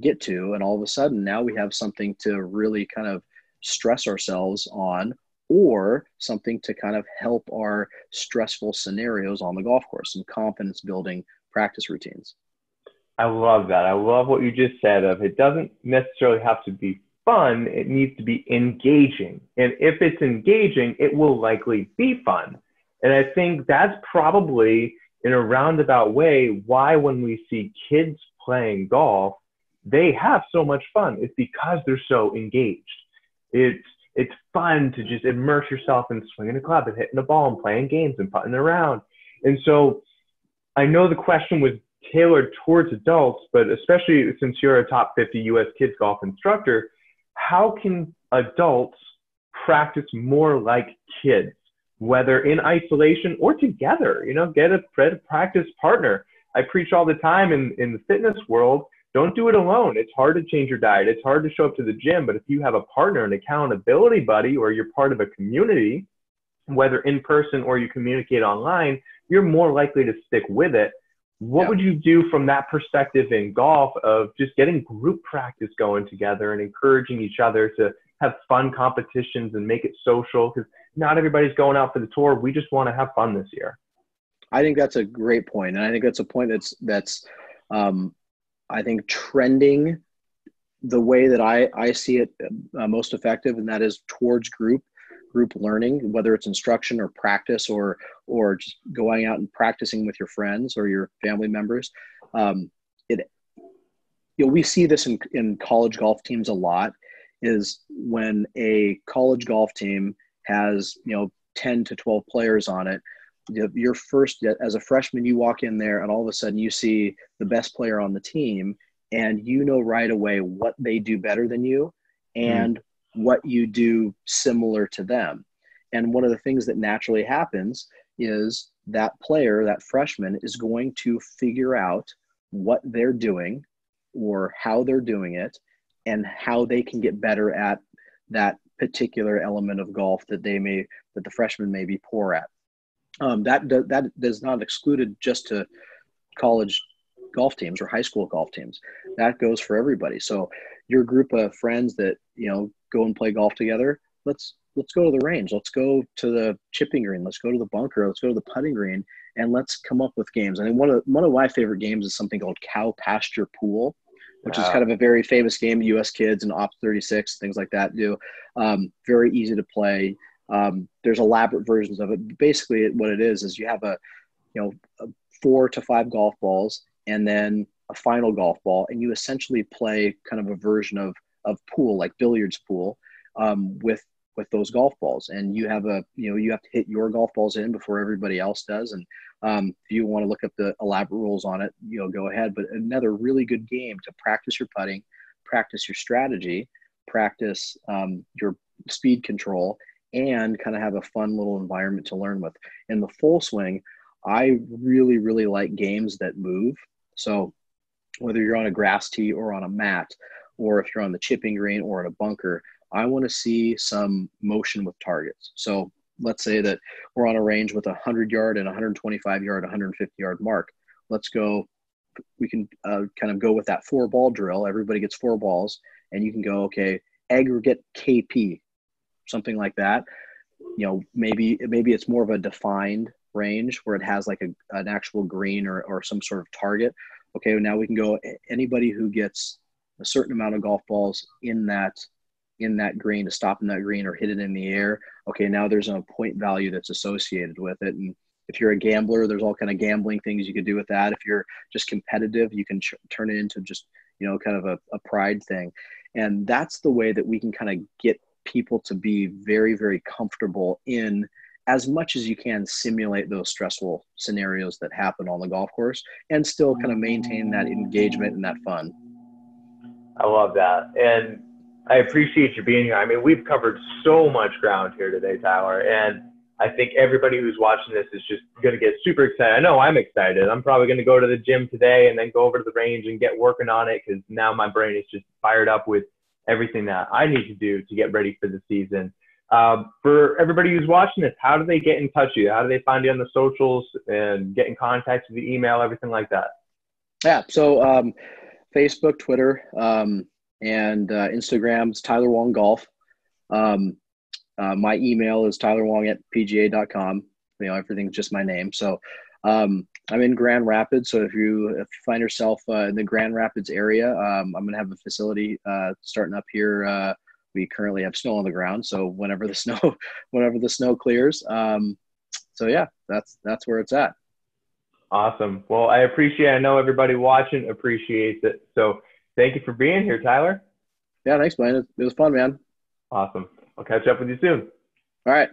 get to, and all of a sudden now we have something to really kind of stress ourselves on, or something to kind of help our stressful scenarios on the golf course, some confidence building practice routines. I love that. I love what you just said of it doesn't necessarily have to be fun. It needs to be engaging. And if it's engaging, it will likely be fun. And I think that's probably, in a roundabout way, why when we see kids playing golf, they have so much fun. It's because they're so engaged. It's fun to just immerse yourself in swinging a club and hitting a ball and playing games and putting around. And so I know the question was tailored towards adults, but especially since you're a top 50 US kids golf instructor, how can adults practice more like kids, whether in isolation or together? Get a practice partner. I preach all the time in the fitness world, don't do it alone. It's hard to change your diet. It's hard to show up to the gym, but if you have a partner, an accountability buddy, or you're part of a community, whether in person or you communicate online, you're more likely to stick with it. What would you do from that perspective in golf of just getting group practice going together and encouraging each other to have fun competitions and make it social? Because not everybody's going out for the tour. We just want to have fun this year. I think that's a great point. And I think that's a point that's I think trending the way that I see it most effective, and that is towards group learning, whether it's instruction or practice or just going out and practicing with your friends or your family members. We see this in college golf teams a lot, is when a college golf team has 10 to 12 players on it. Your first, as a freshman, you walk in there and all of a sudden you see the best player on the team, and right away what they do better than you and what you do similar to them. And one of the things that naturally happens is that player, that freshman, is going to figure out what they're doing or how they're doing it and how they can get better at that particular element of golf that the freshman may be poor at. That does not excluded just to college golf teams or high school golf teams. That goes for everybody. So your group of friends that go and play golf together, let's go to the range, let's go to the chipping green, let's go to the bunker, let's go to the putting green, and let's come up with games. I think one of my favorite games is something called cow pasture pool, which is kind of a very famous game US kids and Ops 36, things like that do. Very easy to play. There's elaborate versions of it. Basically, what it is you have a 4 to 5 golf balls and then a final golf ball, and you essentially play kind of a version of pool, like billiards pool, with those golf balls. And you have you have to hit your golf balls in before everybody else does. And if you want to look up the elaborate rules on it, go ahead. But another really good game to practice your putting, practice your strategy, practice your speed control, and kind of have a fun little environment to learn with. In the full swing, I really, really like games that move. So whether you're on a grass tee or on a mat, or if you're on the chipping green or in a bunker, I want to see some motion with targets. So let's say that we're on a range with a 100-yard and 125-yard, 150-yard mark. Let's go. We can kind of go with that 4-ball drill. Everybody gets 4 balls, and you can go, okay, aggregate KP, something like that. Maybe it's more of a defined range where it has like an actual green or some sort of target. Okay, now we can go anybody who gets a certain amount of golf balls in that green, to stop in that green or hit it in the air. Okay, now there's a point value that's associated with it. And if you're a gambler, there's all kind of gambling things you could do with that. If you're just competitive, you can turn it into just, kind of a pride thing. And that's the way that we can kind of get people to be very, very comfortable in, as much as you can, simulate those stressful scenarios that happen on the golf course and still kind of maintain that engagement and that fun. I love that. And I appreciate you being here. I mean, we've covered so much ground here today, Tyler. And I think everybody who's watching this is just going to get super excited. I know I'm excited. I'm probably going to go to the gym today and then go over to the range and get working on it, because now my brain is just fired up with everything that I need to do to get ready for the season. For everybody who's watching this, how do they get in touch with you? How do they find you on the socials and get in contact with the email, everything like that? Yeah. So Facebook, Twitter, and Instagram's TylerWong Golf. My email is TylerWong@pga.com. Everything's just my name. So I'm in Grand Rapids. So if you find yourself in the Grand Rapids area, I'm going to have a facility starting up here. We currently have snow on the ground. So whenever the snow clears. So yeah, that's where it's at. Awesome. Well, I know everybody watching appreciates it. So thank you for being here, Tyler. Yeah, thanks, Blaine. It was fun, man. Awesome. I'll catch up with you soon. All right.